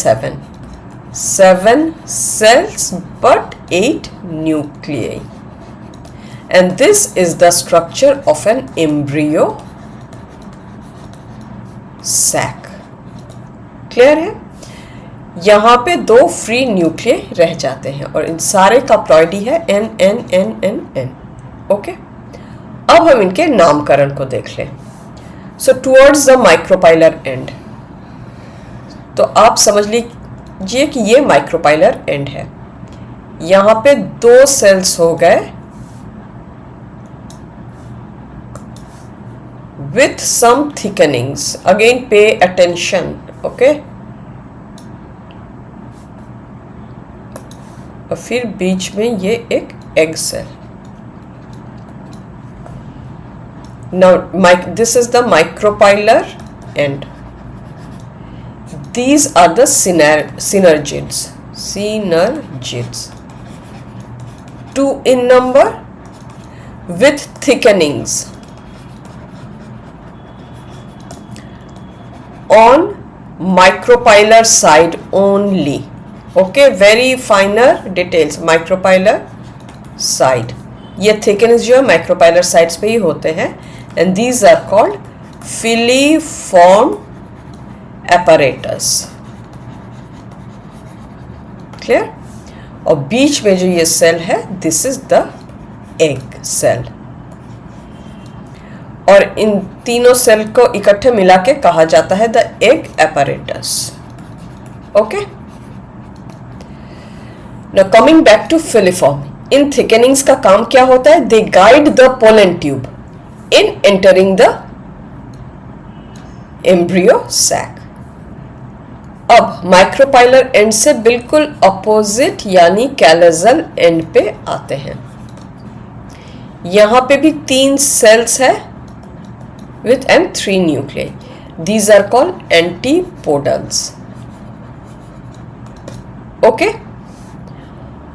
7 cells but 8 nuclei, and this is the structure of an embryo sac. Clear है? यहां पे 2 फ्री न्यूक्लिय रह जाते हैं और इन सारे का प्लॉइडी है N N N N N. Okay, अब हम इनके नामकरण को देख लें. सो टुवर्ड्स द माइक्रोपाइलर एंड, तो आप समझ लीजिए कि ये माइक्रोपाइलर एंड है. यहां पे 2 सेल्स हो गए with some thickenings. Again pay attention. Okay, और फिर बीच में ये एक egg cell. Now this is the micropylar end. These are the synergids. 2 in number with thickenings on micropylar side only. Okay, very finer details. Micropylar side, ये thickenings जो है micropylar sides पे ही होते हैं, and these are called filiform apparatus. Clear? और बीच में जो ये सेल है this is the egg cell, और इन तीनों सेल को इकट्ठे मिला के कहा जाता है the egg apparatus. Okay, now coming back to filiform. इन थिकनिंग्स का काम क्या होता है? They guide the pollen tube in entering the embryo sac. अब माइक्रोपाइलर एंड से बिल्कुल अपोजिट यानी कैलोजल एंड पे आते हैं. यहां पे भी 3 सेल्स है with and 3 nuclei. These are called antipodals. Okay,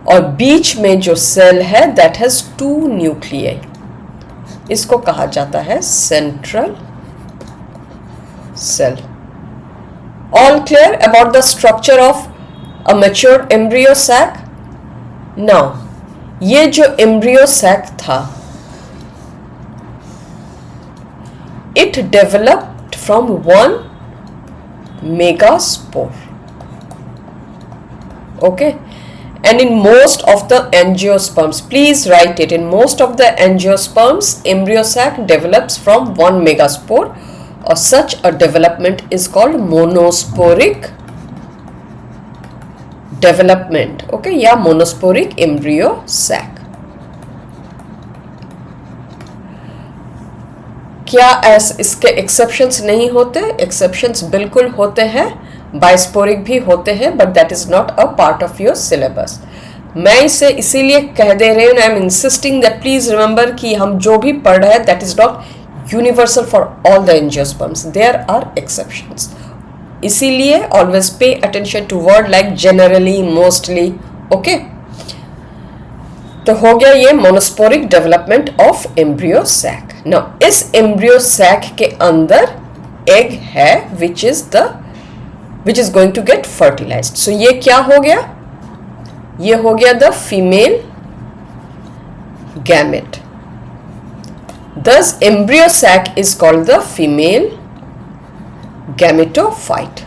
और बीच में जो सेल है that has 2 nuclei. इसको कहा जाता है central cell. All clear about the structure of a mature embryo sac? Now, ये जो embryo sac था, it developed from 1 megaspore. Okay, and in most of the angiosperms, please write it, in most of the angiosperms embryo sac develops from 1 megaspore, or such a development is called monosporic development. Okay, या monosporic embryo sac. क्या इसके exceptions नहीं होते? Exceptions बिल्कुल होते हैं, बाइस्पोरिक भी होते हैं, but that is not a part of your syllabus. मैं इसे इसीलिए कह दे रही हूँ, I am insisting that please remember कि हम जो भी पढ़ रहे हैं that is not universal for all the angiosperms, there are exceptions. इसीलिए always pay attention to word like generally, mostly. Okay, तो हो गया ये monosporic development of embryo sac. Now इस एम्ब्रियो सैक के अंदर एग है which is going to get fertilized. So ये क्या हो गया? ये हो गया the female gamete. Thus embryo sac is called the female gametophyte।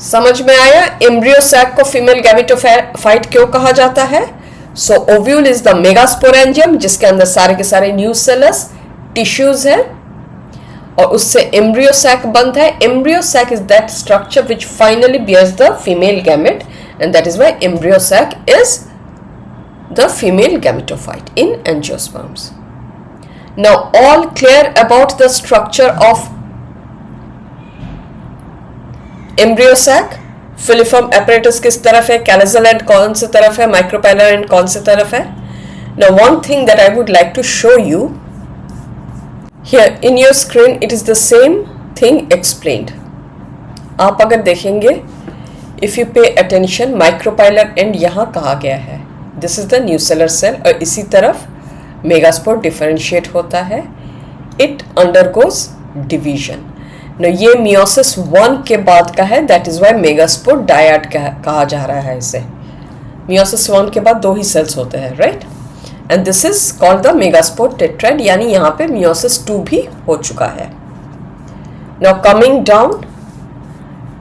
समझ में आया एम्ब्रियो सैक को फीमेल गैमेटोफाइट क्यों कहा जाता है? सो ओव्यूल इज द मेगास्पोरेंजियम जिसके अंदर सारे के सारे न्यूसेलस टिश्यूज है और उससे एम्ब्रियो सैक बनता है। Embryo sac is that structure which finally bears the female gamete and that is why embryo sac is the female gametophyte in angiosperms। Now all clear about the structure of embryo sac? Filiform apparatus किस तरफ है, कैलिजल and कौन से तरफ है, micropylar and कौन से तरफ है? Now one thing that I would like to show you here in your screen, it is the same thing explained। आप अगर देखेंगे if you pay attention, micropylar end यहाँ कहा गया है, this is the nucellar cell और इसी तरफ मेगास्पोर डिफरेंशिएट होता है, इट अंडरगोज डिवीजन। ये मियोसिस 1 के बाद का है, that is why megaspore dyad कहा जा रहा है इसे। मियोसिस 1 के बाद 2 ही सेल्स होते हैं, right? And this is called the megaspore tetrad, यानी यहाँ पे मियोसिस 2 भी हो चुका है। नाउ कमिंग डाउन,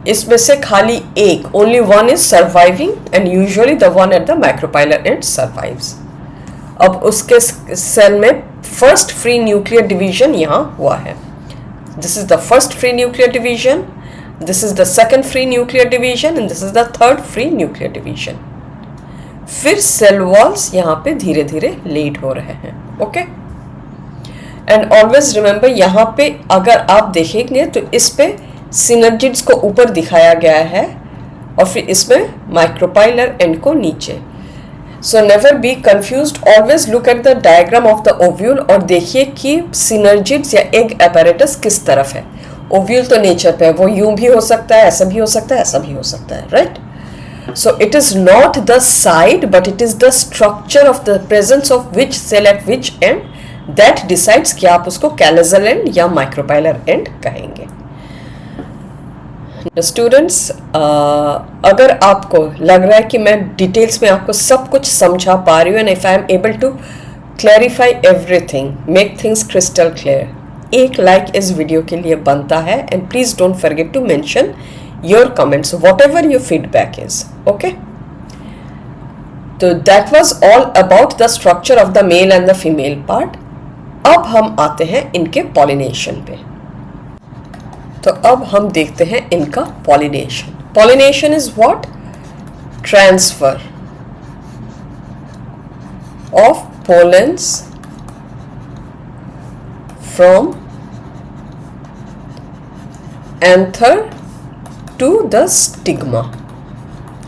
इसमें से खाली एक, only one is surviving and usually the one at the micropylar and survives. अब उसके सेल में फर्स्ट फ्री न्यूक्लियर डिवीजन यहाँ हुआ है। This is the first free nuclear division, this is the second free nuclear division and this is the third free nuclear division. फिर cell walls यहाँ पे धीरे धीरे लेट हो रहे हैं, ओके? एंड ऑलवेज रिमेंबर, यहाँ पे अगर आप देखेंगे तो इस पे सिनर्जिड्स को ऊपर दिखाया गया है और फिर इसमें माइक्रोपाइलर एंड को नीचे। So never be confused, always look at the diagram of the ovule और देखिए कि सिनर्जिड्स या एग apparatus किस तरफ है। ओव्यूल तो नेचर पे है, वो यूं भी हो सकता है, ऐसा भी हो सकता है, ऐसा भी हो सकता है, right? So it is not the side but it is the structure of the presence of which cell at which end that decides कि आप उसको कैलिजल एंड या माइक्रोपाइलर एंड कहेंगे। स्टूडेंट्स, अगर आपको लग रहा है कि मैं डिटेल्स में आपको सब कुछ समझा पा रही हूँ and if I am able to clarify everything, make things crystal clear, एक लाइक इस वीडियो के लिए बनता है and please don't forget to mention your comments whatever your feedback is, okay? तो that was all about the structure of the male and the female part. अब हम आते हैं इनके पॉलिनेशन पे। तो अब हम देखते हैं इनका pollination. Pollination is what? Transfer of pollens from anther to the stigma.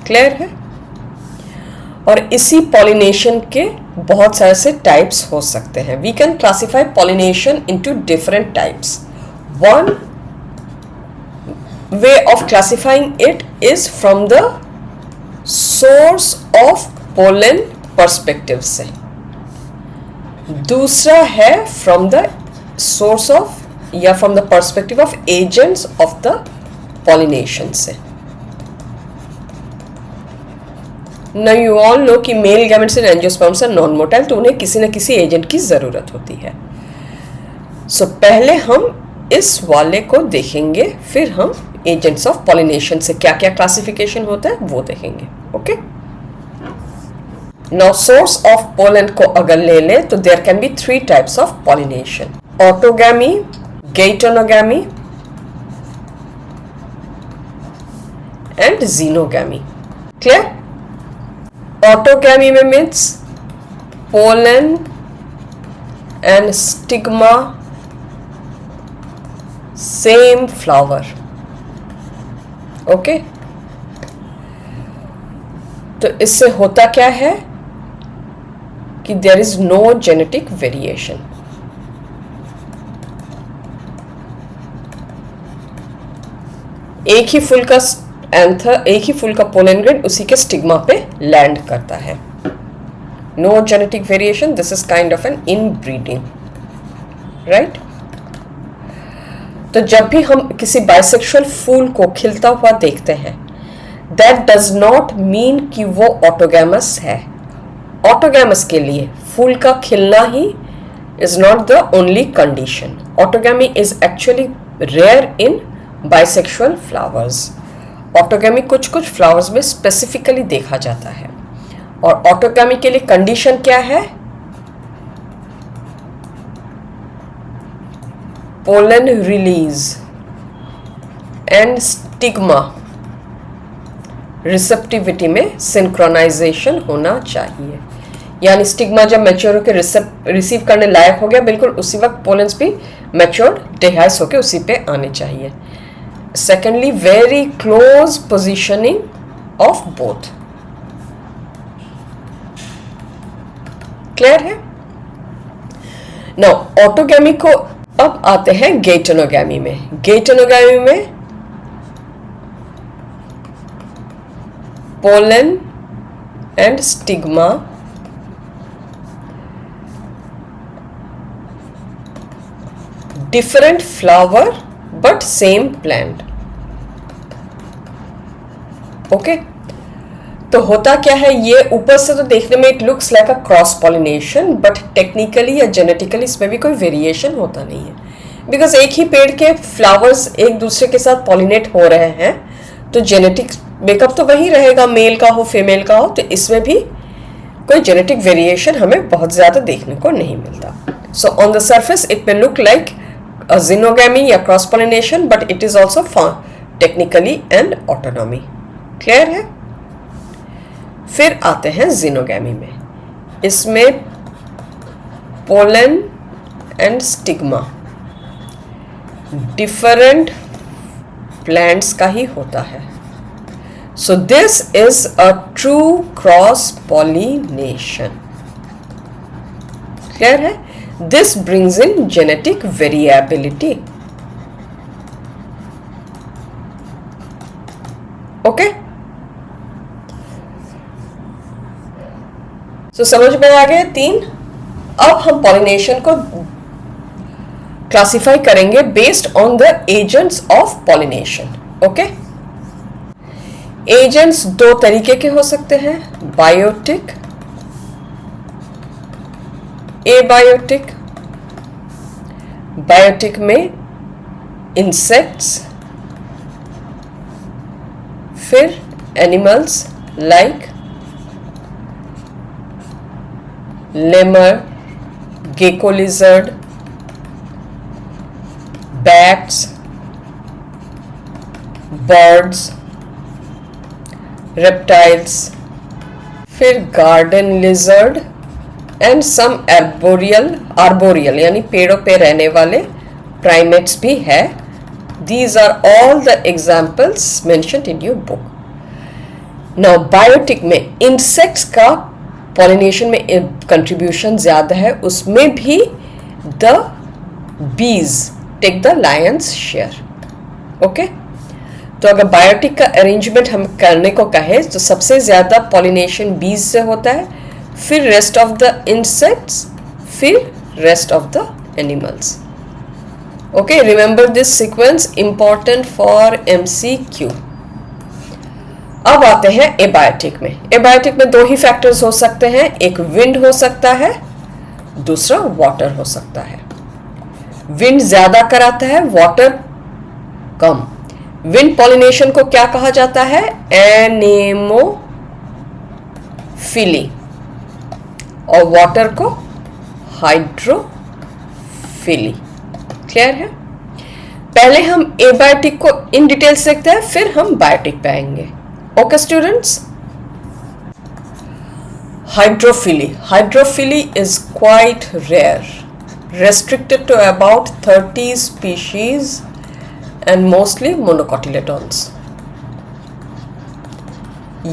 Clear है? और इसी पॉलिनेशन के बहुत सारे से टाइप्स हो सकते हैं। We can classify pollination into different types. One way of classifying it is from the source of pollen perspective से, दूसरा है from the source of या from the perspective of agents of the pollination से। Now you all know कि male gametes and angiosperms are non motile, तो उन्हें किसी न किसी एजेंट की जरूरत होती है। सो पहले हम इस वाले को देखेंगे, फिर हम एजेंट्स ऑफ पॉलिनेशन से क्या क्या क्लासिफिकेशन होता है वो देखेंगे, okay? Now source of pollen को अगर ले ले तो there can be 3 types of pollination: autogamy, geitonogamy and xenogamy. Clear? Autogamy में means pollen and stigma same flower, okay? तो इससे होता क्या है कि there is no genetic variation. एक ही फूल का एंथर, एक ही फूल का पोलन ग्रेन उसी के स्टिग्मा पे लैंड करता है। No genetic variation, this is kind of an inbreeding, right. तो जब भी हम किसी बाइसेक्सुअल फूल को खिलता हुआ देखते हैं, दैट डज नॉट मीन कि वो ऑटोगैमस है। ऑटोगैमस के लिए फूल का खिलना ही is not the only condition. Autogamy is actually rare in bisexual flowers. Autogamy कुछ कुछ फ्लावर्स में स्पेसिफिकली देखा जाता है। और ऑटोगैमी के लिए कंडीशन क्या है? Pollen release and stigma receptivity में सिंक्रोनाइजेशन होना चाहिए। यानी स्टिग्मा जब मैच्योर होकर रिसीव करने लायक हो गया, बिल्कुल उसी वक्त पोलेंस भी मैच्योर्ड डिहाइस होकर उसी पे आने चाहिए। Secondly, very close positioning of both. Clear है? नाउ ऑटोगैमी को अब आते हैं गेटोनोगैमी में। गेटोनोगैमी में pollen and stigma different flower but same plant. Okay, तो होता क्या है, ये ऊपर से तो देखने में it looks like a cross pollination, but technically या जेनेटिकली इसमें भी कोई वेरिएशन होता नहीं है, बिकॉज एक ही पेड़ के फ्लावर्स एक दूसरे के साथ पॉलिनेट हो रहे हैं, तो जेनेटिक मेकअप तो वही रहेगा, मेल का हो फीमेल का हो, तो इसमें भी कोई जेनेटिक वेरिएशन हमें बहुत ज़्यादा देखने को नहीं मिलता। So on the surface it may look like a xenogamy या cross pollination, but it is also technically and autonomy. Clear है? फिर आते हैं जिनोगैमी में। इसमें pollen and stigma different plants का ही होता है। So this is a true cross pollination. Clear है? This brings in genetic variability. Okay, तो समझ में आ गए तीन। अब हम पॉलिनेशन को क्लासिफाई करेंगे based on the agents of pollination. Okay, agents दो तरीके के हो सकते हैं, बायोटिक, एबायोटिक। बायोटिक में इंसेक्ट्स, फिर animals like lemur, gecko lizard, bats, birds, reptiles, फिर garden lizard and some arboreal यानी पेड़ों पे रहने वाले primates भी है। These are all the examples mentioned in your book. Now biotic में insects का पॉलिनेशन में कंट्रीब्यूशन ज़्यादा है, उसमें भी the bees take the lion's share. Okay, तो अगर बायोटिक का अरेंजमेंट हम करने को कहे तो सबसे ज़्यादा पॉलिनेशन बीज से होता है, फिर रेस्ट ऑफ द इंसेक्ट्स, फिर rest of the animals. Okay, remember this sequence important for MCQ। अब आते हैं एबायोटिक में। एबायोटिक में दो ही फैक्टर्स हो सकते हैं, एक विंड हो सकता है, दूसरा वाटर हो सकता है। विंड ज्यादा कराता है, वाटर कम। विंड पॉलिनेशन को क्या कहा जाता है? एनेमोफिली। और वाटर को हाइड्रोफिली। क्लियर है? पहले हम एबायोटिक को इन डिटेल देखते हैं, फिर हम बायोटिक पे आएंगे। Okay students, hydrophily is quite rare, restricted to about 30 species and mostly monocotyledons।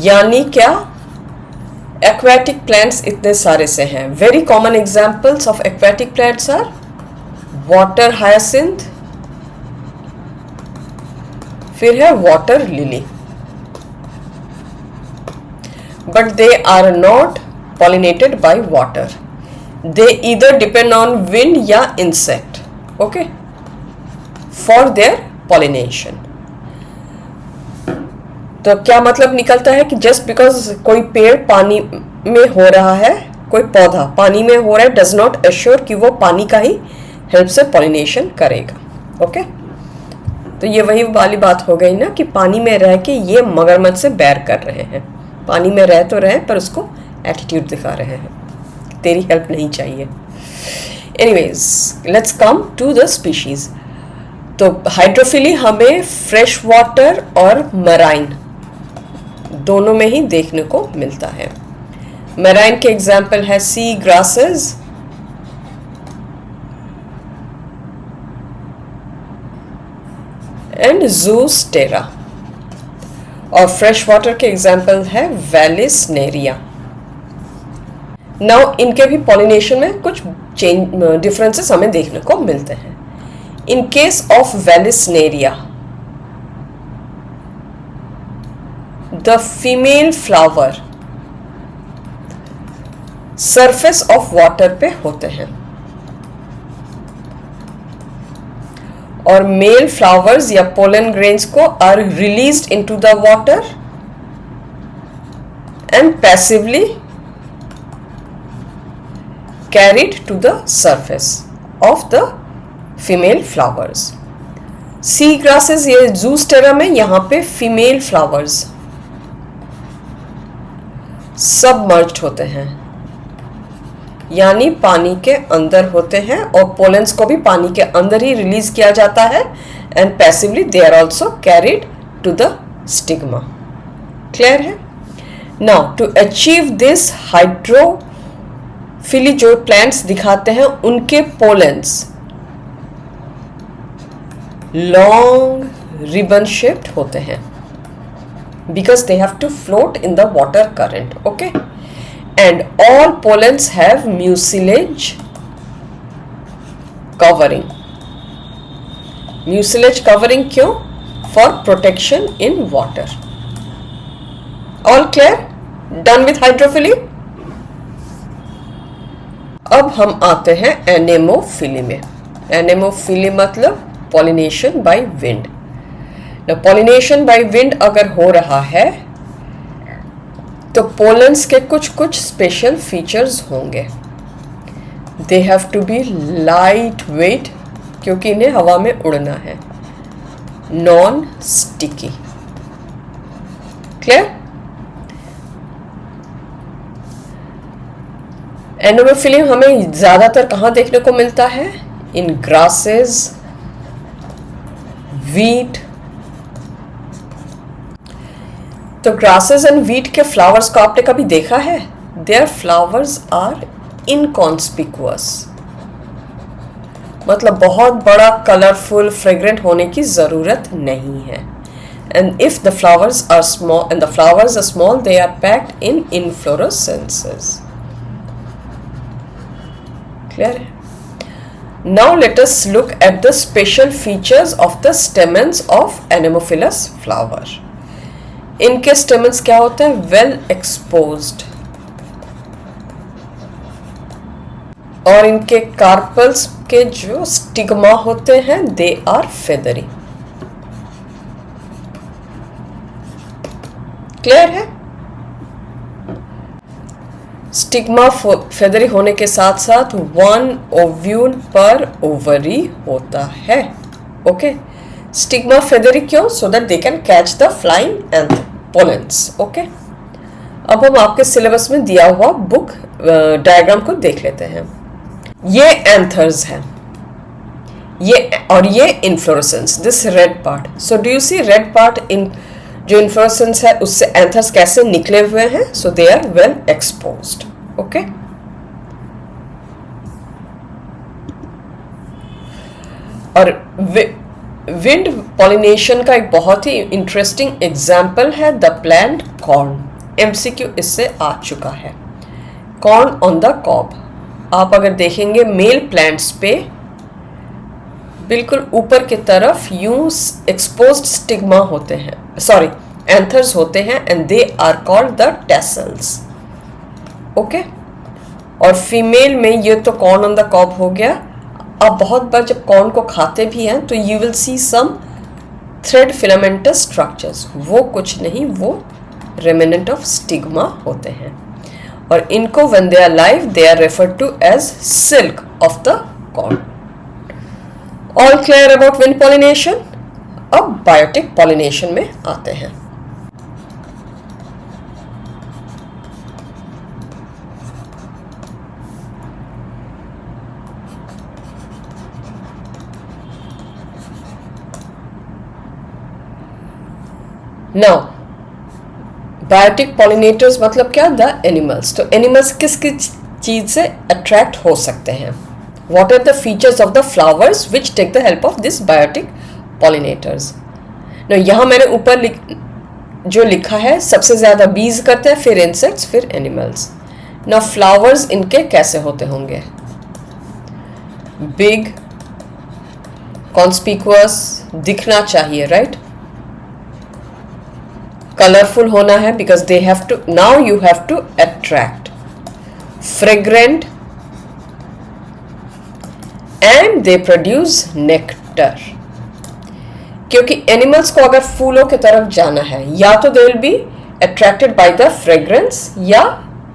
यानी क्या? aquatic plants इतने सारे से हैं। Very common examples of aquatic plants are water hyacinth, फिर है water lily, but they are not pollinated by water. They either depend on wind या insect, okay, for their pollination. तो क्या मतलब निकलता है कि जस्ट बिकॉज कोई पेड़ पानी में हो रहा है, कोई पौधा पानी में हो रहा है, डज नॉट एश्योर कि वो पानी का ही हेल्प से पॉलिनेशन करेगा, ओके। तो ये वही वाली बात हो गई ना कि पानी में रह के ये मगरमच्छ से बैर कर रहे हैं, पानी में रह तो रहे पर उसको एटीट्यूड दिखा रहे हैं, तेरी हेल्प नहीं चाहिए। Anyways, let's come to the species. तो हाइड्रोफिली हमें फ्रेश वाटर और मराइन दोनों में ही देखने को मिलता है। मराइन के एग्जाम्पल है सी ग्रासेस, एंड ज़ूस्टेरा, और फ्रेश वाटर के एग्जाम्पल है वेलिसनेरिया। नाउ इनके भी पॉलिनेशन में कुछ डिफरेंसेस हमें देखने को मिलते हैं। In case of Vallisneria, the female flower surface of water पे होते हैं और मेल फ्लावर्स या पोलन ग्रेन्स को are released into the water and passively carried to the surface of the female flowers. Sea grasses ये ज़ूस्टेरा में यहाँ पे फीमेल फ्लावर्स सबमर्ज्ड होते हैं, यानी पानी के अंदर होते हैं और पोलेंस को भी पानी के अंदर ही रिलीज किया जाता है and passively they are also carried to the stigma. Clear है? Now to achieve this hydrophily जो प्लांट्स दिखाते हैं उनके पोलेंस लॉन्ग रिबन शेप्ड होते हैं because they have to float in the water current, okay, and all pollens have mucilage covering. Mucilage covering क्यों? For protection in water. All clear? Done with hydrophily? अब हम आते हैं एनेमोफिली में। एनेमोफिली मतलब pollination by wind. Pollination by wind अगर हो रहा है तो पोलेंस के कुछ कुछ स्पेशल फीचर्स होंगे। They have to be light weight क्योंकि इन्हें हवा में उड़ना है, नॉन स्टिकी। क्लियर? एनेमोफिली हमें ज्यादातर कहाँ देखने को मिलता है? इन ग्रासेस, वीट। तो ग्रासेस एंड वीट के फ्लावर्स को आपने कभी देखा है? देयर फ्लावर्स आर इनकॉन्स्पिक्युअस, मतलब बहुत बड़ा कलरफुल फ्रेग्रेंट होने की जरूरत नहीं है। And if the flowers are small and the flowers are small they are packed in inflorescences. Clear है? Now let us look at the special features of the stamens of anemophilous flower. इनके stamens क्या होते हैं? Well exposed, और इनके carpals के जो stigma होते हैं दे आर फेदरी। क्लियर है? स्टिग्मा फेदरी होने के साथ साथ 1 ओव्यूल पर ओवरी होता है। ओके, स्टिग्मा फेदरी क्यों? So that they can catch the flying and pollens. Okay, अब हम आपके सिलेबस में दिया हुआ बुक डायग्राम को देख लेते हैं। ये एंथर्स है, ये और ये inflorescence, this red part. So do you see red part in जो इन्फ्लोरेसेंस है उससे एंथर्स कैसे निकले हुए हैं? So they are well exposed. Okay, और विंड पॉलिनेशन का एक बहुत ही इंटरेस्टिंग एग्जाम्पल है द प्लांट कॉर्न। एमसीक्यू इससे आ चुका है। कॉर्न ऑन द कॉब, आप अगर देखेंगे मेल प्लांट्स पे बिल्कुल ऊपर की तरफ यूं एक्सपोज्ड स्टिग्मा होते हैं, सॉरी एंथर्स होते हैं, and they are called the tassels. Okay और फीमेल में ये तो कॉर्न ऑन द कॉब हो गया। अब बहुत बार जब कॉर्न को खाते भी हैं तो you will see some thread filamentous structures, वो कुछ नहीं, वो रेमिनेंट ऑफ स्टिग्मा होते हैं और इनको when they are live they are referred to as silk of the corn. All clear about wind pollination. अब बायोटिक पॉलिनेशन में आते हैं। नाउ बायोटिक पॉलिनेटर्स मतलब क्या? The animals. तो एनिमल्स किस किस चीज से अट्रैक्ट हो सकते हैं? What are the features of the flowers which take the help of this biotic pollinators? यहाँ मैंने ऊपर जो लिखा है सबसे ज्यादा बीज करते हैं, फिर इंसेक्ट्स, फिर एनिमल्स। ना फ्लावर्स इनके कैसे होते होंगे? बिग, कॉन्स्पिक्यूअस, दिखना चाहिए, राइट? कलरफुल होना है because they have to, now you have to attract, fragrant and they produce nectar. क्योंकि एनिमल्स को अगर फूलों की तरफ जाना है या तो they will be attracted by the fragrance या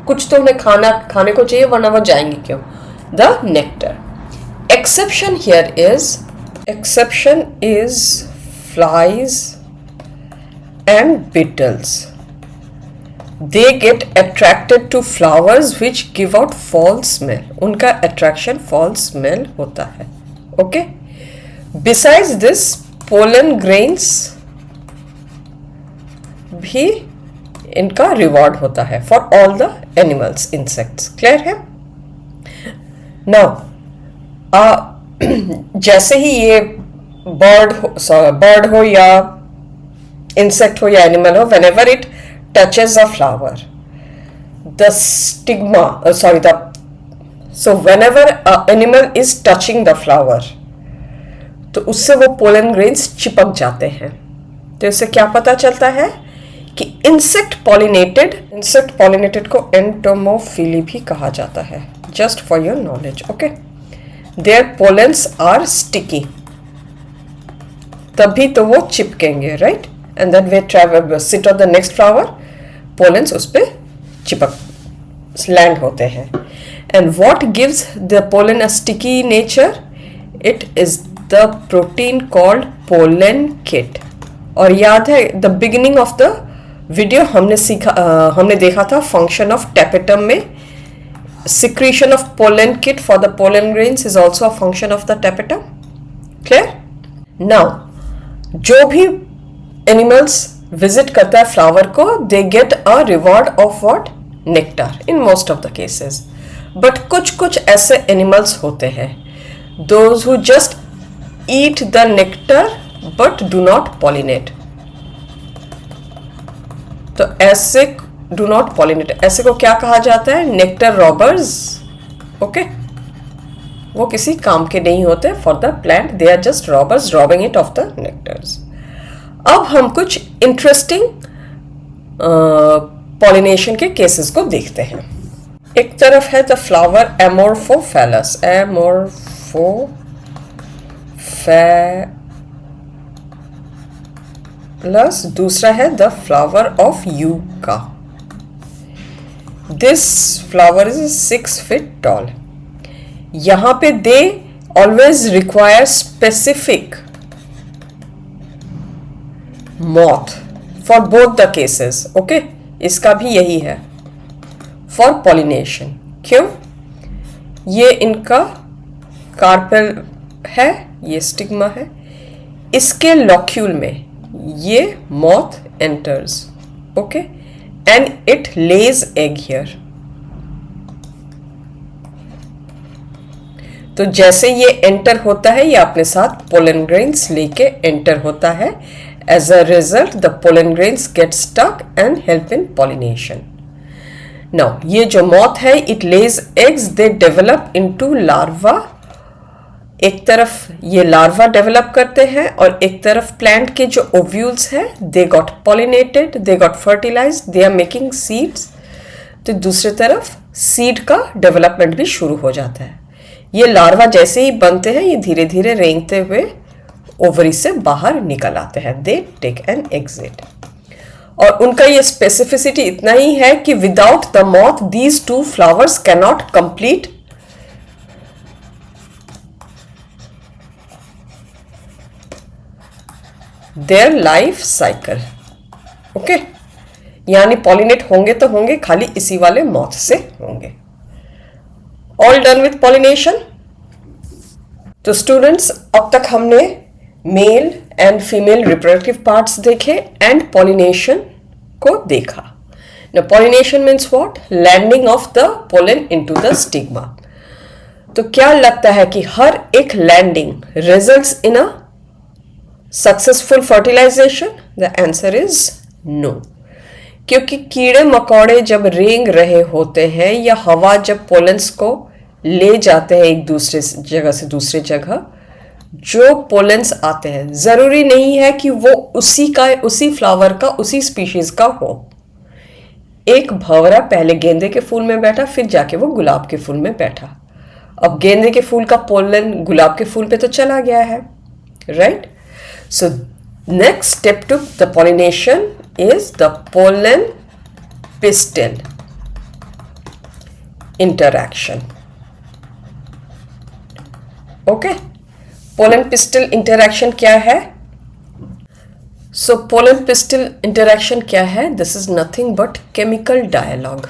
कुछ तो उन्हें खाने को चाहिए, वरना वो जाएंगे क्यों? The nectar. Exception here is flies and beetles. They get attracted to flowers which give out foul smell. उनका attraction foul smell होता है, okay? Besides this, pollen grains भी इनका reward होता है for all the animals, insects. Clear है? Now, जैसे ही ये bird हो या insect हो या animal हो, whenever it touches a flower, the stigma, so whenever an animal is touching the flower, तो उससे वो pollen grains चिपक जाते हैं। तो इससे क्या पता चलता है कि insect pollinated को entomophilia भी कहा जाता है, just for your knowledge, okay? Their pollens are sticky, तभी तो वो चिपकेंगे, right? And then we sit on the next flower, pollens उस पे चिपक land होते हैं। And what gives the pollen a sticky nature? It is the protein called pollen kit. और याद है the beginning of the video हमने देखा था function of tapetum में secretion of pollen kit for the pollen grains is also a function of the tapetum. Clear? Now जो भी animals visit करता है फ्लावर को, they get a reward of what? Nectar in most of the cases. But कुछ ऐसे animals होते हैं, those who just eat the nectar but do not pollinate. तो ऐसे डू नॉट पॉलिनेट, ऐसे को क्या कहा जाता है? Nectar robbers, okay? वो किसी काम के नहीं होते for the plant, they are just robbers robbing it of the nectars. अब हम कुछ इंटरेस्टिंग पॉलिनेशन के केसेस को देखते हैं। एक तरफ है द फ्लावर एमोर्फोफैलस, दूसरा है the flower of yucca. This flower is 6 feet tall. यहां पे they always require specific moth for both the cases, okay? इसका भी यही है for pollination। क्यों? ये इनका कार्पेल है, ये स्टिग्मा है, इसके लॉक्यूल में ये moth enters, okay? And it lays egg here. तो जैसे ये एंटर होता है, ये अपने साथ पोलन ग्रेन्स लेके एंटर होता है। As a result, the pollen grains get stuck and help in pollination. Now, ये जो moth है, it lays eggs. They develop into larva. एक तरफ ये larva develop करते हैं और एक तरफ plant के जो ovules हैं, they got pollinated, they got fertilized, they are making seeds. तो दूसरी तरफ सीड का डेवलपमेंट भी शुरू हो जाता है। ये लार्वा जैसे ही बनते हैं ये धीरे धीरे रेंगते हुए ओवरी से बाहर निकल आते हैं। They take an exit. और उनका ये स्पेसिफिसिटी इतना ही है कि without the moth these two flowers can not complete their life cycle. Okay, यानी पॉलिनेट होंगे तो होंगे, खाली इसी वाले मॉथ से होंगे। All done with pollination. तो स्टूडेंट्स, अब तक हमने male and female reproductive parts देखे एंड पॉलिनेशन को देखा। Now pollination means what? Landing of the pollen into the stigma. तो क्या लगता है कि हर एक landing results in a successful fertilization? The answer is no. क्योंकि कीड़े मकोड़े जब रेंग रहे होते हैं या हवा जब पोलेंस को ले जाते हैं एक दूसरे जगह से दूसरे जगह, जो पोलेंस आते हैं जरूरी नहीं है कि वो उसी फ्लावर का उसी स्पीशीज का हो। एक भंवरा पहले गेंदे के फूल में बैठा, फिर जाके वो गुलाब के फूल में बैठा। अब गेंदे के फूल का पोलन गुलाब के फूल पे तो चला गया है, right? So next step to the pollination is the pollen pistil interaction. Okay, pollen pistil interaction क्या है? So pollen pistil interaction क्या है? This is nothing but chemical dialogue.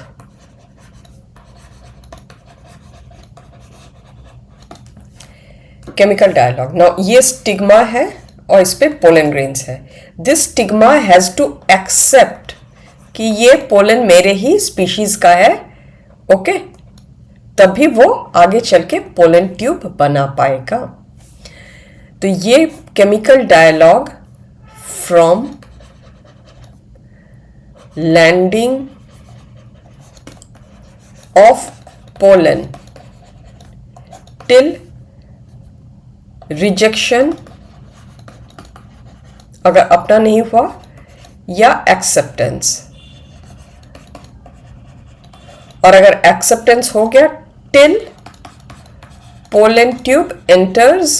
Chemical dialogue. Now ये स्टिग्मा है और इस पे पोलन ग्रेन्स है। This stigma has to accept कि ये पोलन मेरे ही स्पीशीज का है, ओके, तभी वो आगे चल के पोलन ट्यूब बना पाएगा। तो ये chemical dialogue from landing of pollen till rejection, अगर अपना नहीं हुआ, या एक्सेप्टेंस, और अगर एक्सेप्टेंस हो गया till pollen tube enters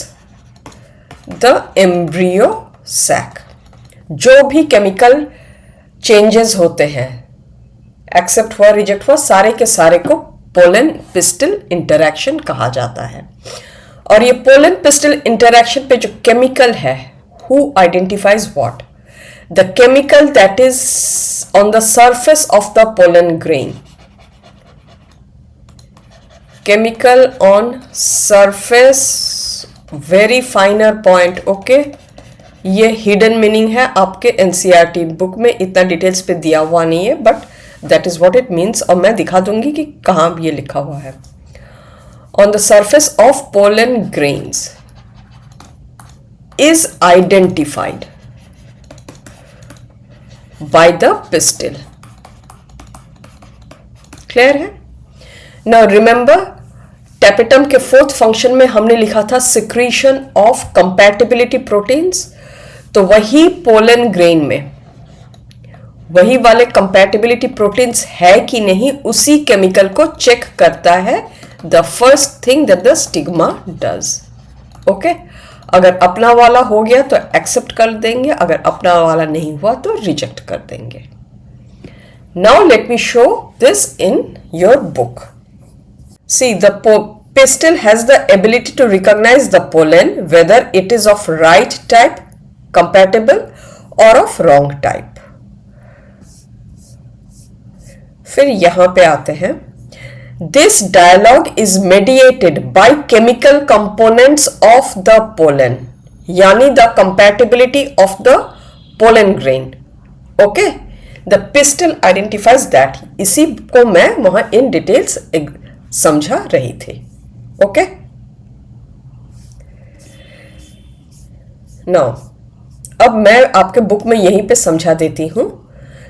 the embryo sac. जो भी केमिकल चेंजेस होते हैं, एक्सेप्ट हुआ रिजेक्ट हुआ, सारे के सारे को पोलन पिस्टल इंटरैक्शन कहा जाता है। और ये पोलन पिस्टल इंटरैक्शन पे जो केमिकल है, who identifies what? The chemical that is on the surface of the pollen grain. Chemical on surface, very finer point, okay? ये hidden meaning है, आपके NCERT बुक में इतना डिटेल्स पे दिया हुआ नहीं है, but that is what it means, और मैं दिखा दूंगी कि कहाँ ये लिखा हुआ है। On the surface of pollen grains is identified by the pistil. Clear है? Now remember, tapetum के फोर्थ फंक्शन में हमने लिखा था secretion of compatibility proteins। तो वही पोलन ग्रेन में वही वाले compatibility proteins है कि नहीं, उसी केमिकल को चेक करता है the first thing that the stigma does. Okay? अगर अपना वाला हो गया तो एक्सेप्ट कर देंगे, अगर अपना वाला नहीं हुआ तो रिजेक्ट कर देंगे। Now let me show this in your book. See, the pistil has the ability to recognize the pollen whether it is of right type, compatible, or of wrong type. फिर यहां पे आते हैं, this dialogue is mediated by chemical components of the pollen, यानी the compatibility of the pollen grain. Okay, the pistil identifies that. इसी को मैं वहां in details समझा रही थी। Okay, now अब मैं आपके बुक में यहीं पे समझा देती हूं।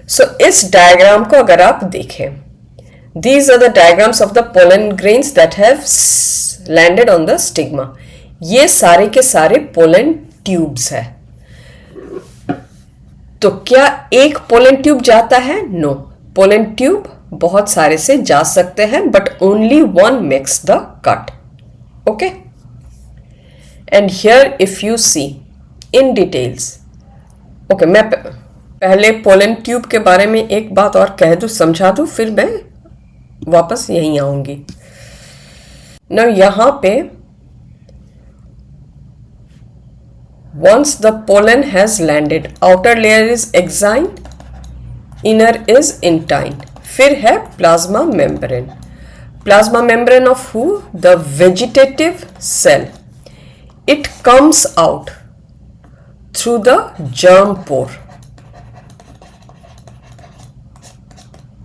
So इस डायग्राम को अगर आप देखें, these are the diagrams of the pollen grains that have landed on the stigma. ये सारे के सारे पोलन ट्यूब्स है। तो क्या एक पोलन ट्यूब जाता है? नो, पोलन ट्यूब बहुत सारे से जा सकते हैं, but only one makes the cut. Okay, and here if you see in details. Okay, मैं पहले पोलन ट्यूब के बारे में एक बात और कह दूं, समझा दूं, फिर मैं वापस यहीं आऊंगी. नाउ यहां पे once the pollen has landed, outer layer is exine, inner is intine. फिर है plasma membrane. Plasma membrane of who? The vegetative cell. It comes out through the germ pore.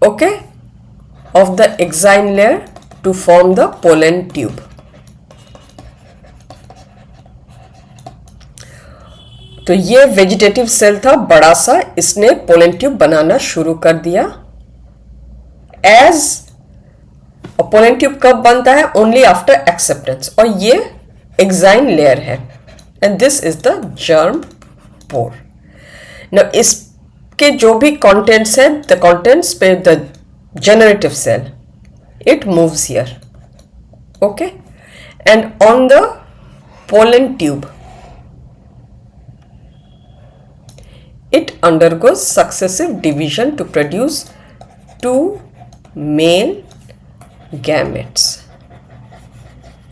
Okay, of the exine layer to form the pollen tube. तो ये vegetative cell था बड़ा सा, इसने pollen tube बनाना शुरू कर दिया. एज पोलन ट्यूब कब बनता है? Only after acceptance. और ये एक्साइन लेयर है and this is the germ pore. Now इसके जो भी कंटेंट्स है, द कंटेंट्स पे the generative cell, it moves here. Okay, and on the pollen tube it undergoes successive division to produce two male gametes.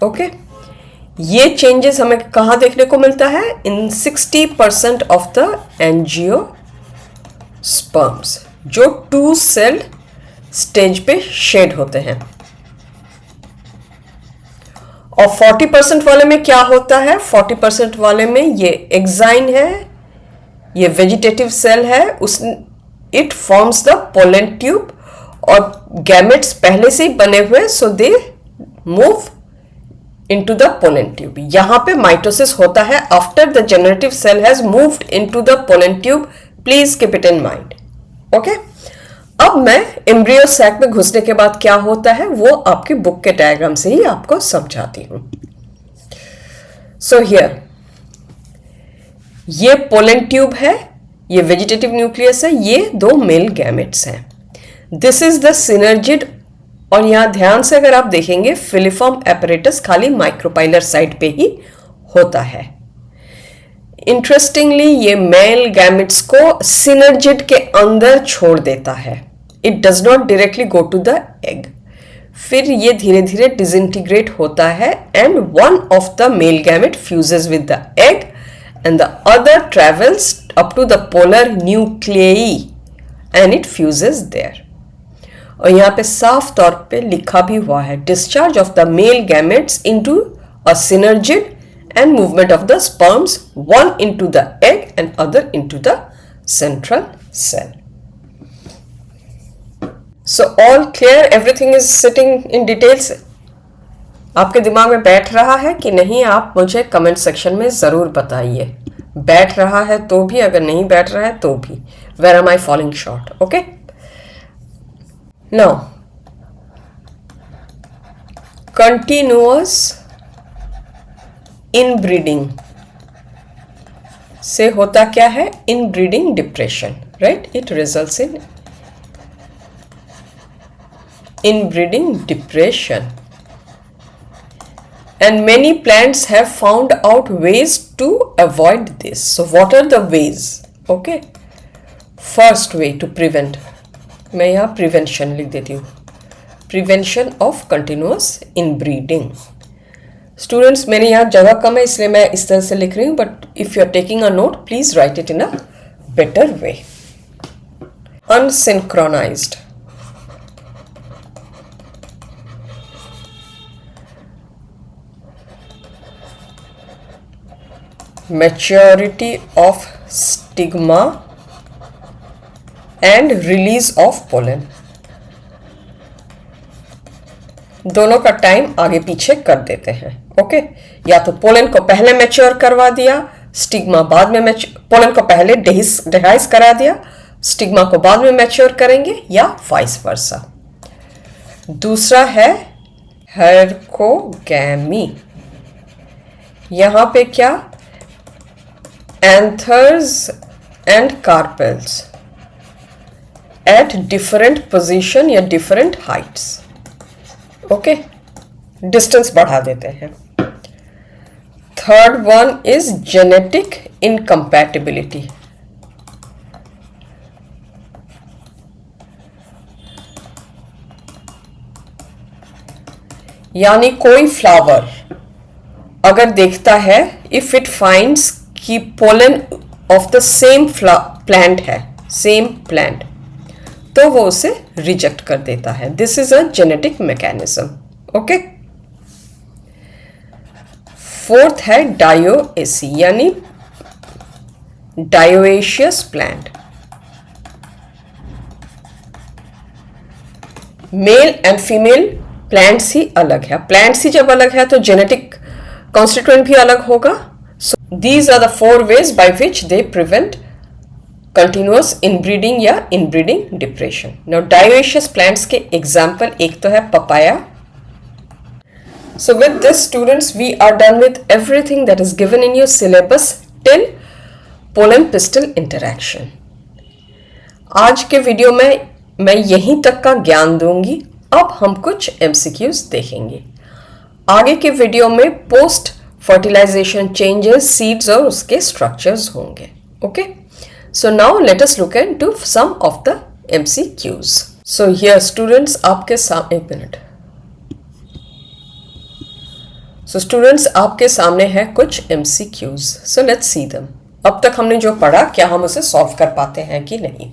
Okay, ये changes हमें कहाँ देखने को मिलता है? इन 60% ऑफ द एंजियोस्पर्म्स, जो 2 सेल स्टेज पे शेड होते हैं. और 40% वाले में क्या होता है? 40% वाले में ये एक्साइन है, ये वेजिटेटिव सेल है, उस it forms the pollen tube और गैमेट्स पहले से ही बने हुए, so they move into the pollen tube. यहां पे माइटोसिस होता है after the generative cell has moved into the pollen tube. Please keep it in mind. Okay, अब मैं एम्ब्रियो सैक में घुसने के बाद क्या होता है वो आपकी बुक के डायग्राम से ही आपको समझाती हूं. सो हियर ये पोलन ट्यूब है, ये वेजिटेटिव न्यूक्लियस है, ये 2 मेल गैमेट्स हैं. This is the synergid. और यहां ध्यान से अगर आप देखेंगे, फिलिफॉर्म एपरेटस खाली माइक्रोपाइलर साइड पे ही होता है. इंटरेस्टिंगली ये मेल गैमेट्स को सिनर्जिड के अंदर छोड़ देता है. It does not directly go to the egg. फिर ये धीरे धीरे डिसइंटीग्रेट होता है and one of the male gamete fuses with the egg and the other travels up to the polar nuclei and it fuses there. और यहाँ पे साफ तौर पे लिखा भी हुआ है, discharge of the male gametes into a synergid and movement of the sperms, one into the egg and other into the central cell. So all clear, everything is sitting in details. आपके दिमाग में बैठ रहा है कि नहीं? आप मुझे कमेंट सेक्शन में ज़रूर बताइए. बैठ रहा है तो भी, अगर नहीं बैठ रहा है तो भी. Where am I falling short? Okay, now continuous inbreeding से होता क्या है? Inbreeding depression, right? It results in inbreeding depression. And many plants have found out ways to avoid this. So what are the ways? Okay, first way to prevent, मैं यहाँ prevention लिख देती हूँ, prevention of continuous inbreeding. Students, मेरे यहाँ जगह कम है इसलिए मैं इस तरह से लिख रही हूँ, but if you are taking a note, please write it in a better way. Unsynchronized. Maturity of stigma and release of pollen. दोनों का टाइम आगे पीछे कर देते हैं. ओके, या तो पोलन को पहले मैच्योर करवा दिया, स्टिग्मा बाद में पोलन को पहले डेहाइस करा दिया, स्टिग्मा को बाद में मैच्योर करेंगे, या वाइस वर्सा. दूसरा है हेरकोगैमी. यहां पे क्या? Anthers and carpels. At different position या डिफरेंट हाइट्स। ओके, डिस्टेंस बढ़ा देते हैं। Third one is genetic incompatibility. यानी कोई फ्लावर अगर देखता है, इफ इट फाइंड्स कि pollen of the same plant है, सेम प्लांट, तो वो उसे रिजेक्ट कर देता है। This is a genetic mechanism. Okay, fourth है डायोएसी यानी dioecious plant. Male and female plants ही अलग है। प्लांट्स ही जब अलग है तो जेनेटिक कॉन्स्टिट्यूएंट भी अलग होगा। So these are the 4 ways by which they prevent continuous inbreeding या inbreeding depression. Now dioecious plants के example एक तो है papaya. So with this students we are done with everything that is given in your syllabus till pollen pistil interaction. आज के video में मैं यहीं तक का ज्ञान दूंगी। अब हम कुछ MCQs देखेंगे। आगे के वीडियो में पोस्ट फर्टिलाइजेशन चेंजेस, सीड्स और उसके स्ट्रक्चर्स होंगे। Okay, so now let us look into some of the MCQs. So here students आपके सामने, एक मिनट। सो स्टूडेंट्स आपके सामने है कुछ MCQs. So let's see them. अब तक हमने जो पढ़ा, क्या हम उसे सॉल्व कर पाते हैं कि नहीं।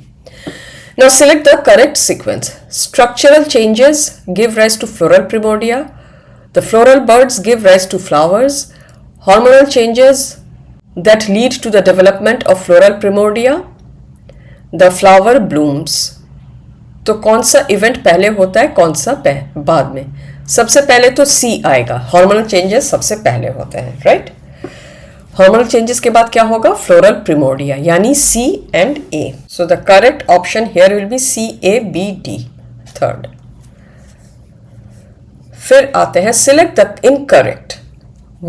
Now select the correct sequence. Structural changes give rise to floral primordia. The floral buds give rise to flowers. Hormonal changes that lead to the development of floral primordia. The flower blooms. तो कौन सा event पहले होता है, कौन सा बाद में? सबसे पहले तो C आएगा। हार्मोनल चेंजेस सबसे पहले होते हैं, राइट? हार्मोनल चेंजेस के बाद क्या होगा? फ्लोरल प्रिमोर्डिया, यानी C and A. So the correct option here will be C, A, B, D, third. फिर आते हैं select the incorrect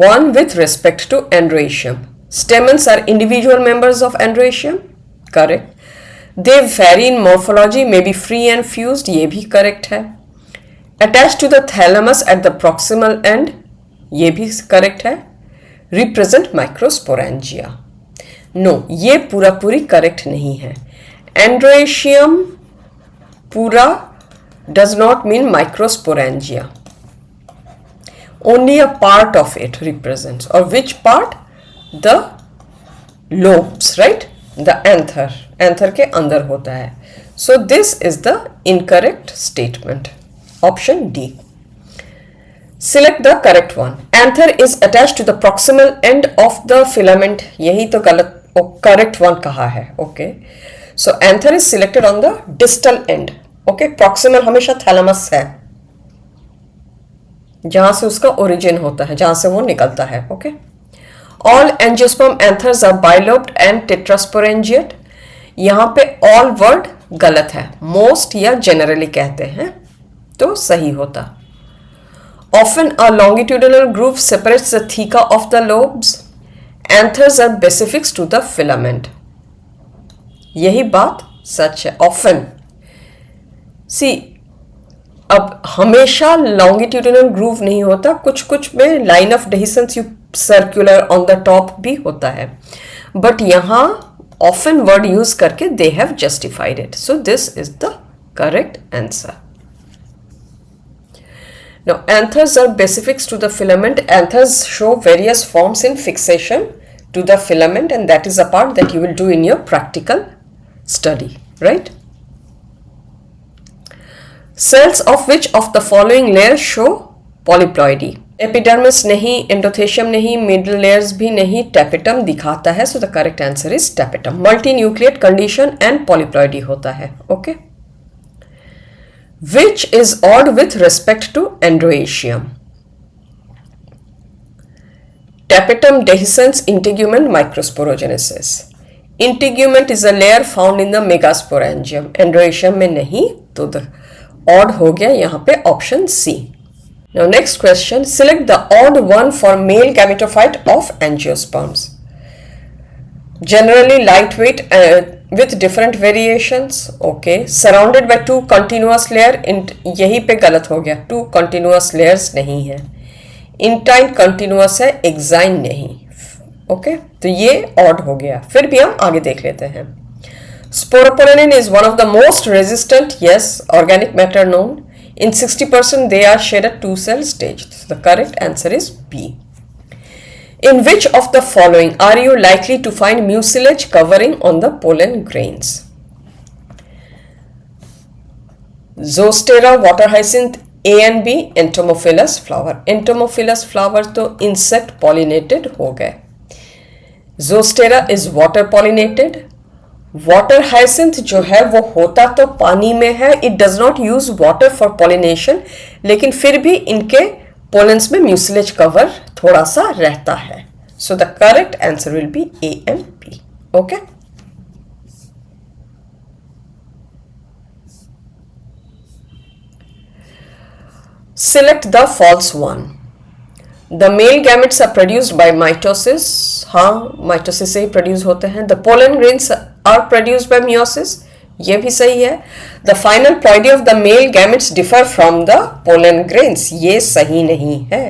one with respect to androecium. Stamens are individual members of androecium, correct. They vary in morphology, may be free and fused, ये भी correct है. Attached to the thalamus at the proximal end, ये भी correct है. Represent microsporangia, no, ये पूरी correct नहीं है। एंड्रोएशियम पूरा does not mean microsporangia, only a part of it represents. और which part? The lobes, right? The anther, anther के अंदर होता है। So this is the incorrect statement, option D. Select the correct one. Anther is attached to the proximal end of the filament. यही तो गलत, correct one कहा है। Okay. So anther is selected on the distal end. Okay. Proximal हमेशा thalamus है, जहां से उसका origin होता है, जहां से वो निकलता है। Okay. All angiosperm anthers are bilobed and tetrasporangiate. यहाँ पे all word गलत है, most या generally कहते हैं तो सही होता। Often a longitudinal groove separates the theca of the lobes. Anthers are basifix to the filament. यही बात सच है। Often, see, अब हमेशा longitudinal groove नहीं होता, कुछ में line of dehiscence circular on the top भी होता है, but यहाँ often word use करके they have justified it. So this is the correct answer. Now, anthers are basifix to the filament. Anthers show various forms in fixation to the filament, and that is a part that you will do in your practical study, right? Cells of which of the following layers show polyploidy? Epidermis नहीं, endothecium नहीं, middle layers भी नहीं, tapetum दिखाता है, so the correct answer is tapetum. Multinucleate condition and polyploidy होता है, okay? Which is odd with respect to androecium? Tapetum dehiscens integument microsporogenesis. Integument is a layer found in the megasporangium. Androecium में नहीं, तो the odd हो गया यहाँ पे option C. Now next question, select the odd one for male gametophyte of angiosperms. generally lightweight with different variations. Okay, surrounded by two continuous layer. यही पे गलत हो गया, two continuous layers नहीं है, इंटाइन कंटिन्यूअस है, एक्साइन नहीं. Okay, तो ये ऑड हो गया. फिर भी हम आगे देख लेते हैं. Sporopollenin is one of the most resistant, yes, organic matter known. In 60% they are shed at two cell stage. So the correct answer is B. In which of the following are you likely to find mucilage covering on the pollen grains? Zostera, water hyacinth, A and B, entomophilous flower. Entomophilous flower तो insect pollinated हो गए. Zostera is water pollinated. Water hyacinth जो है वो होता तो पानी में है, it does not use water for pollination, लेकिन फिर भी इनके पोलेंस में म्यूसिलेज कवर थोड़ा सा रहता है. So the correct answer will be A and B. Okay, select the false one. The male gametes are produced by mitosis. हाँ, माइटोसिस से ही प्रोड्यूस होते हैं. The pollen grains are produced by meiosis. ये भी सही है. The final ploidy of the male gametes differ from the pollen grains. ये सही नहीं है.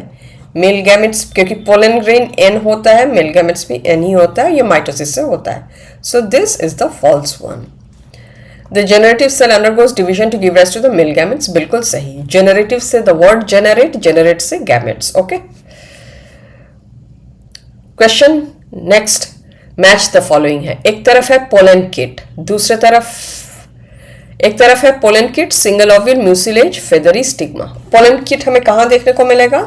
Male gametes, क्योंकि pollen grain N होता है, male gametes भी N ही होता है, ये माइटोसिस से होता है. So this is the false one. The generative cell undergoes division to give rise to the male gametes. बिल्कुल सही. Generative से the word generate से gametes. Okay. Question next, match the following है. एक तरफ है पोलन किट, दूसरे तरफ एक तरफ है pollen kit, single ovule, mucilage, feathery stigma. Pollen kit हमें कहां देखने को मिलेगा?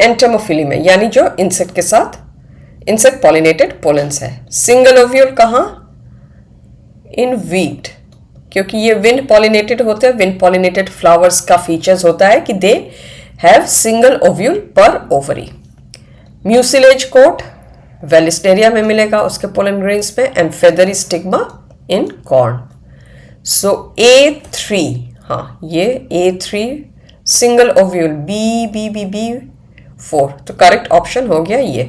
एंटोमोफिली में, यानी जो इंसेक्ट के साथ इंसेक्ट पॉलिनेटेड पोलेंस है. सिंगल ओव्यूल कहां? इन वीट, क्योंकि ये विंड पॉलिनेटेड होते हैं. विंड पॉलिनेटेड फ्लावर्स का फीचर्स होता है कि दे हैव सिंगल ओव्यूल पर ओवरी. म्यूसिलेज कोट वेलिस्टेरिया में मिलेगा, उसके पोलन ग्रेन्स में, and feathery stigma in corn. So A3, हाँ ये A3 सिंगल ओव्यूल, B4, तो करेक्ट ऑप्शन हो गया ये.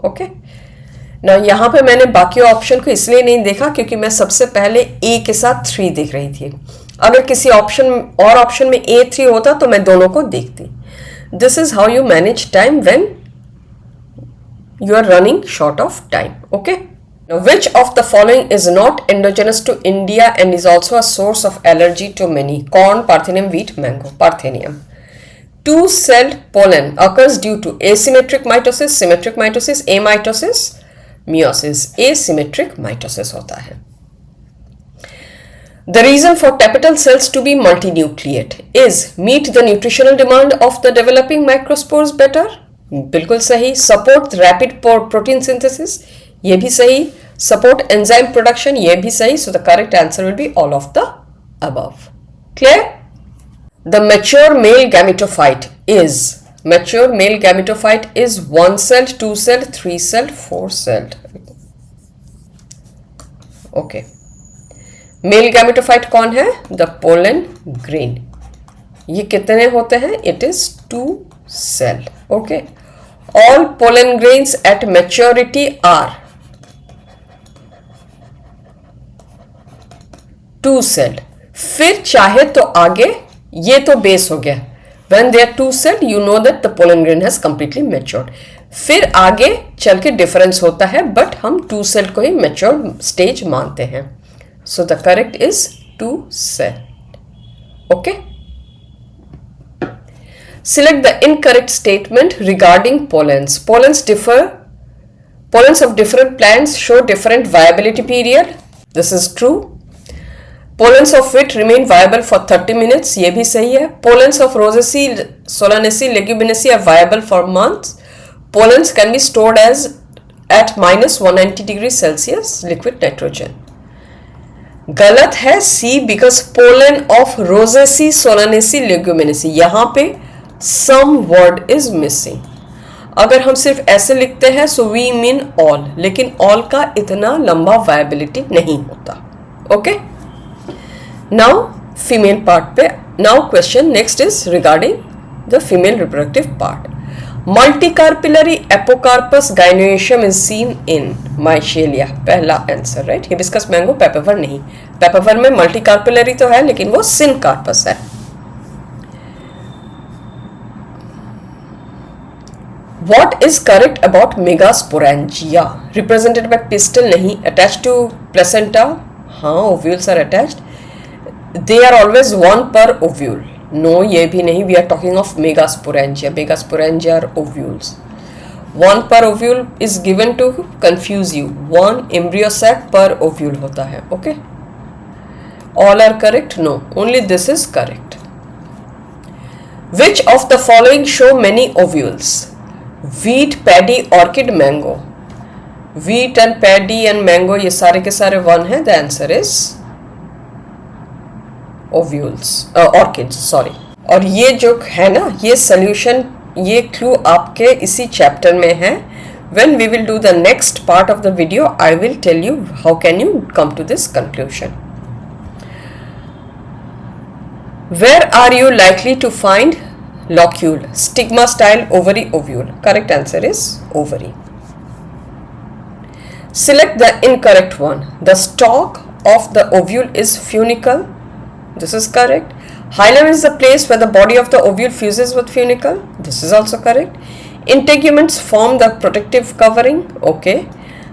ओके, ना यहाँ पे मैंने बाकी ऑप्शन को इसलिए नहीं देखा क्योंकि मैं सबसे पहले A के साथ 3 देख रही थी. अगर किसी ऑप्शन में A3 होता तो मैं दोनों को देखती. This is how you manage time when you are running short of time. Okay, now which of the following is not endogenous to India and is also a source of allergy to many? Corn, parthenium, wheat, mango. Parthenium. Two-celled pollen occurs due to asymmetric mitosis, symmetric mitosis, amitosis, meiosis. Asymmetric mitosis होता है. The reason for tapetal cells to be multinucleate is meet the nutritional demand of the developing microspores better. बिल्कुल सही. Support rapid protein synthesis, ये भी सही. Support enzyme production, ये भी सही. सो the correct answer will be all of the above. Clear? The mature male gametophyte is 1 celled, 2 celled, 3 celled, 4 celled. Okay, male gametophyte कौन है? The pollen grain. ये कितने होते हैं? It is 2 cell. Okay, all pollen grains at maturity are 2 celled. फिर चाहे तो आगे, ये तो बेस हो गया. when they are 2 celled you know that the pollen grain has completely matured. फिर आगे चल के डिफरेंस होता है, बट हम 2 celled को ही मैच्योर स्टेज मानते हैं. सो the correct is 2 celled. Okay, select the incorrect statement regarding pollens. Pollens of different plants show different viability period. This is true. Pollens of wheat remain viable for 30 minutes. ये भी सही है. Pollens of Rosaceae, Solanaceae, Leguminosae are viable for months. Pollens can be stored at -190 degrees Celsius liquid nitrogen. गलत है C, because pollen of Rosaceae, Solanaceae, Leguminosae, यहाँ पे some word is missing. अगर हम सिर्फ ऐसे लिखते हैं so we mean all, लेकिन all का इतना लंबा viability नहीं होता. ओके, now female part पे. now question next is regarding the female reproductive part. Multicarpillary Apocarpus gynoecium is seen in. माइशेलिया पहला आंसर, राइट। हिबिस्कस मैंगो, पेपरवर नहीं। पेपरवर में मल्टी कार्पेलरी तो है लेकिन वो सिनकार्पस है। What is correct about megasporangia? Represented by pistil नहीं, attached to placenta, हाँ ovules are attached. They are always one per ovule. No, ये भी नहीं. We are talking of megasporangia. Megasporangia are ovules. One per ovule is given to confuse you. One embryo sac per ovule होता है. Okay. All are correct? No. Only this is correct. Which of the following show many ovules? Wheat, paddy, orchid, mango. Wheat and paddy and mango ये सारे के सारे one है. The answer is ovules, orchids, sorry. और ये जो है ना, ये solution, ये clue आपके इसी chapter में है. When we will do the next part of the video, I will tell you how can you come to this conclusion. Where are you likely to find locule? Stigma style ovary, ovule. Correct answer is ovary. Select the incorrect one. The stalk of the ovule is funicle. This is correct. Hilum is the place where the body of the ovule fuses with funicle. This is also correct. Integuments form the protective covering. Okay.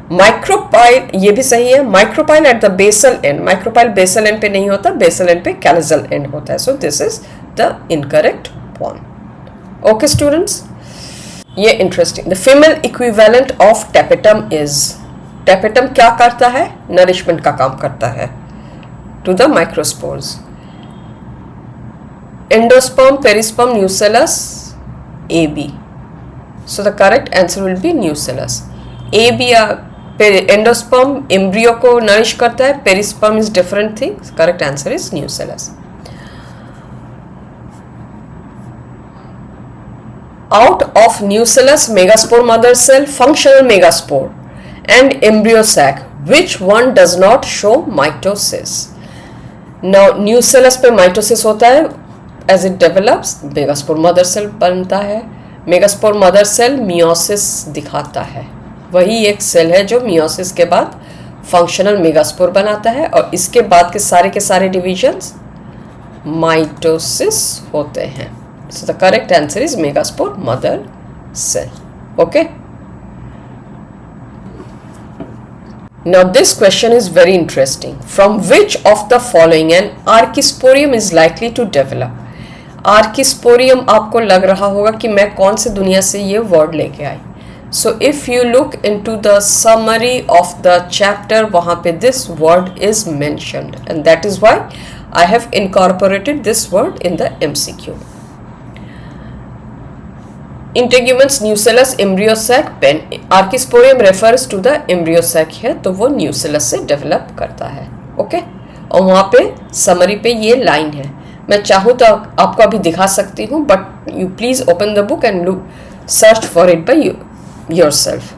Micropyle, ये भी सही है. Micropyle at the basal end. Micropyle basal end पे नहीं होता, basal end पे callosal end होता है. So this is the incorrect one. Okay students, ये interesting. The female equivalent of tapetum is, tapetum क्या करता है? Nourishment का काम करता है to the microspores. Endosperm, perisperm, nucellus, AB. So the correct answer will be nucellus. AB endosperm embryo को nourish करता है, perisperm is different thing. Correct answer is nucellus. Out of nucellus, megaspore mother cell, functional megaspore and embryo sac, which one does not show mitosis? Now nucellus पे mitosis होता है, as it develops megaspore mother cell बनता है. megaspore mother cell meiosis दिखाता है, वही एक cell है जो meiosis के बाद functional megaspore बनाता है, और इसके बाद के सारे divisions mitosis होते हैं. So the correct answer is megaspore mother cell. Okay. Now this question is very interesting. From which of the following an archisporium is likely to develop? Archisporium आपको लग रहा होगा कि मैं कौन से दुनिया से ये word लेके आई. So if you look into the summary of the chapter, वहाँ पे this word is mentioned, and that is why I have incorporated this word in the MCQ. Integuments, nucellus, embryo sac, pen. Archisporium refers to the embryo sac है, तो वो nucellus से develop करता है. Okay? और वहाँ पे summary पे ये line है. मैं चाहूँ तो आपको अभी दिखा सकती हूँ, but you please open the book and look, search for it by yourself.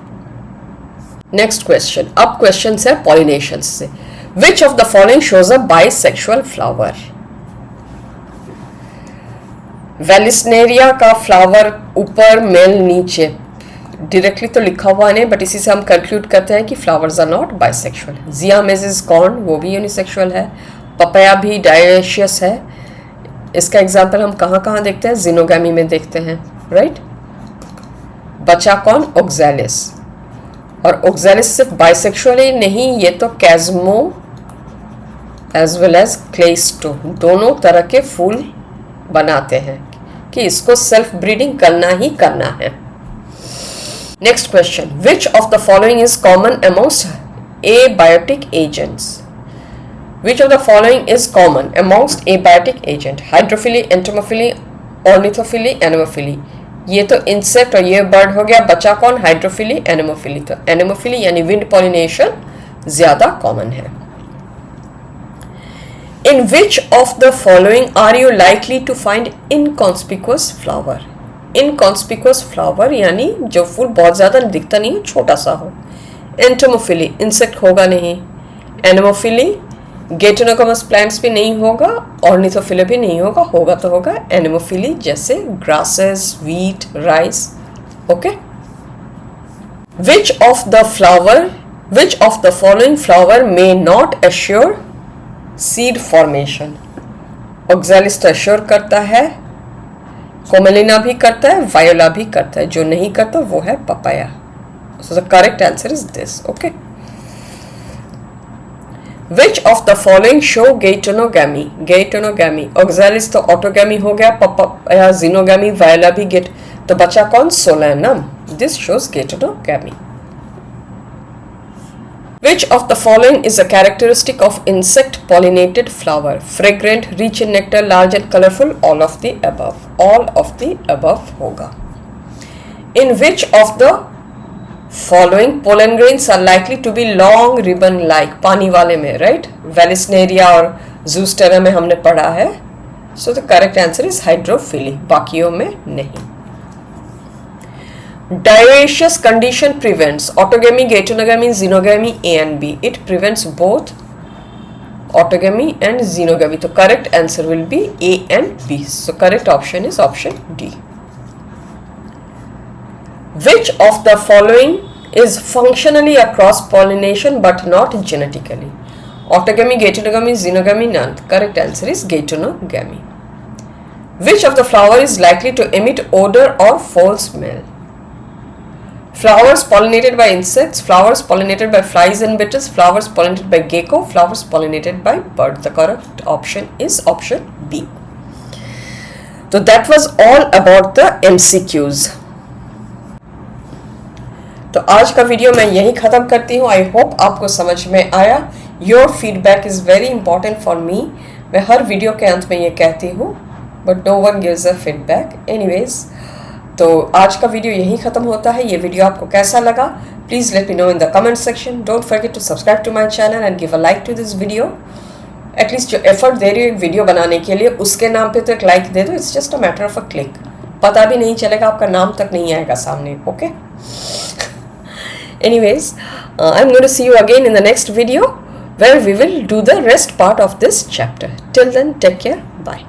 Next question. अब questions है pollinations से. Which of the following shows a bisexual flower? Vallisneria का फ्लावर ऊपर, मेल नीचे. डायरेक्टली तो लिखा हुआ नहीं, बट इसी से हम कंक्लूड करते हैं कि flowers are not bisexual. Zea mays corn वो भी यूनिसेक्सुअल है. पपाया भी डायोशियस है. इसका एग्जांपल हम कहाँ कहाँ देखते हैं? जिनोगैमी में देखते हैं, राइट. बचा कौन? ओक्सैलिस. और ओक्सैलिस सिर्फ बाइसेक्सुअल ही नहीं, ये तो कैज़्मो एज वेल एज क्लेस्टो दोनों तरह के फूल बनाते हैं कि इसको सेल्फ ब्रीडिंग करना ही करना है. Next question. Which of the following is common amongst abiotic agents? Which of the following is common amongst abiotic agent? Hydrophily, entomophily, ornithophily, anemophily. ये तो इंसेक्ट और ये बर्ड हो गया. बचा कौन? हाइड्रोफिली, एनेमोफिली. तो एनेमोफिली यानी विंड पॉलिनेशन ज्यादा कॉमन है. In which of the following are you likely to find inconspicuous flower? Inconspicuous flower यानी जो फूल बहुत ज़्यादा दिखता नहीं हो, छोटा सा हो. एंटोमोफिली, इंसेक्ट होगा नहीं. एनेमोफिली, गेटेनोकोमस प्लांट्स भी नहीं होगा. ऑर्निथोफिली भी नहीं होगा. होगा तो होगा एनेमोफिली, जैसे grasses, wheat, rice. Okay. Which of the flower Which of the following flower may not assure seed formation? Oxalis तो assure करता है, कोमेलिना भी करता है, वायोला भी करता है, जो नहीं करता वो है papaya. So the correct answer is this. Okay. Which of the following show geitonogamy? Geitonogamy. Oxalis तो autogamy हो गया, papaya xenogamy, viola भी get. तो बचा कौन? Solanum. This shows geitonogamy. Which of the following is a characteristic of insect pollinated flower? Fragrant, rich in nectar, large and colorful. All of the above. All of the above होगा. In which of the following pollen grains are likely to be long ribbon like? पानी वाले में, right? Vallisneria और Zostera में हमने पढ़ा है. So the correct answer is hydrophily. बाकियों में नहीं. Dioecious condition prevents autogamy, geitonogamy, xenogamy, A and B. It prevents both autogamy and xenogamy. So correct answer will be A and B. So correct option is option D. Which of the following is functionally a cross pollination but not genetically? Autogamy, geitonogamy, xenogamy, none. Correct answer is geitonogamy. Which of the flower is likely to emit odor or foul smell? Flowers pollinated by insects, flowers pollinated by flies and beetles, flowers pollinated by gecko, flowers pollinated by bird. The correct option is option B. So that was all about the MCQs. तो आज का video मैं यही ख़त्म करती हूँ. I hope आपको समझ में आया. Your feedback is very important for me. मैं हर वीडियो के अंत में ये कहती हूँ, but no one gives a feedback. Anyways, तो आज का वीडियो यही ख़त्म होता है. ये वीडियो आपको कैसा लगा? Please let me know in the comment section. Don't forget to subscribe to my channel and give a like to this video. At least जो एफर्ट दे रही हो एक वीडियो बनाने के लिए, उसके नाम पे तो एक लाइक दे दो. It's just a matter of a click. पता भी नहीं चलेगा, आपका नाम तक नहीं आएगा सामने. Okay. Anyways, I'm going to see you again in the next video where we will do the rest part of this chapter. Till then, take care. Bye.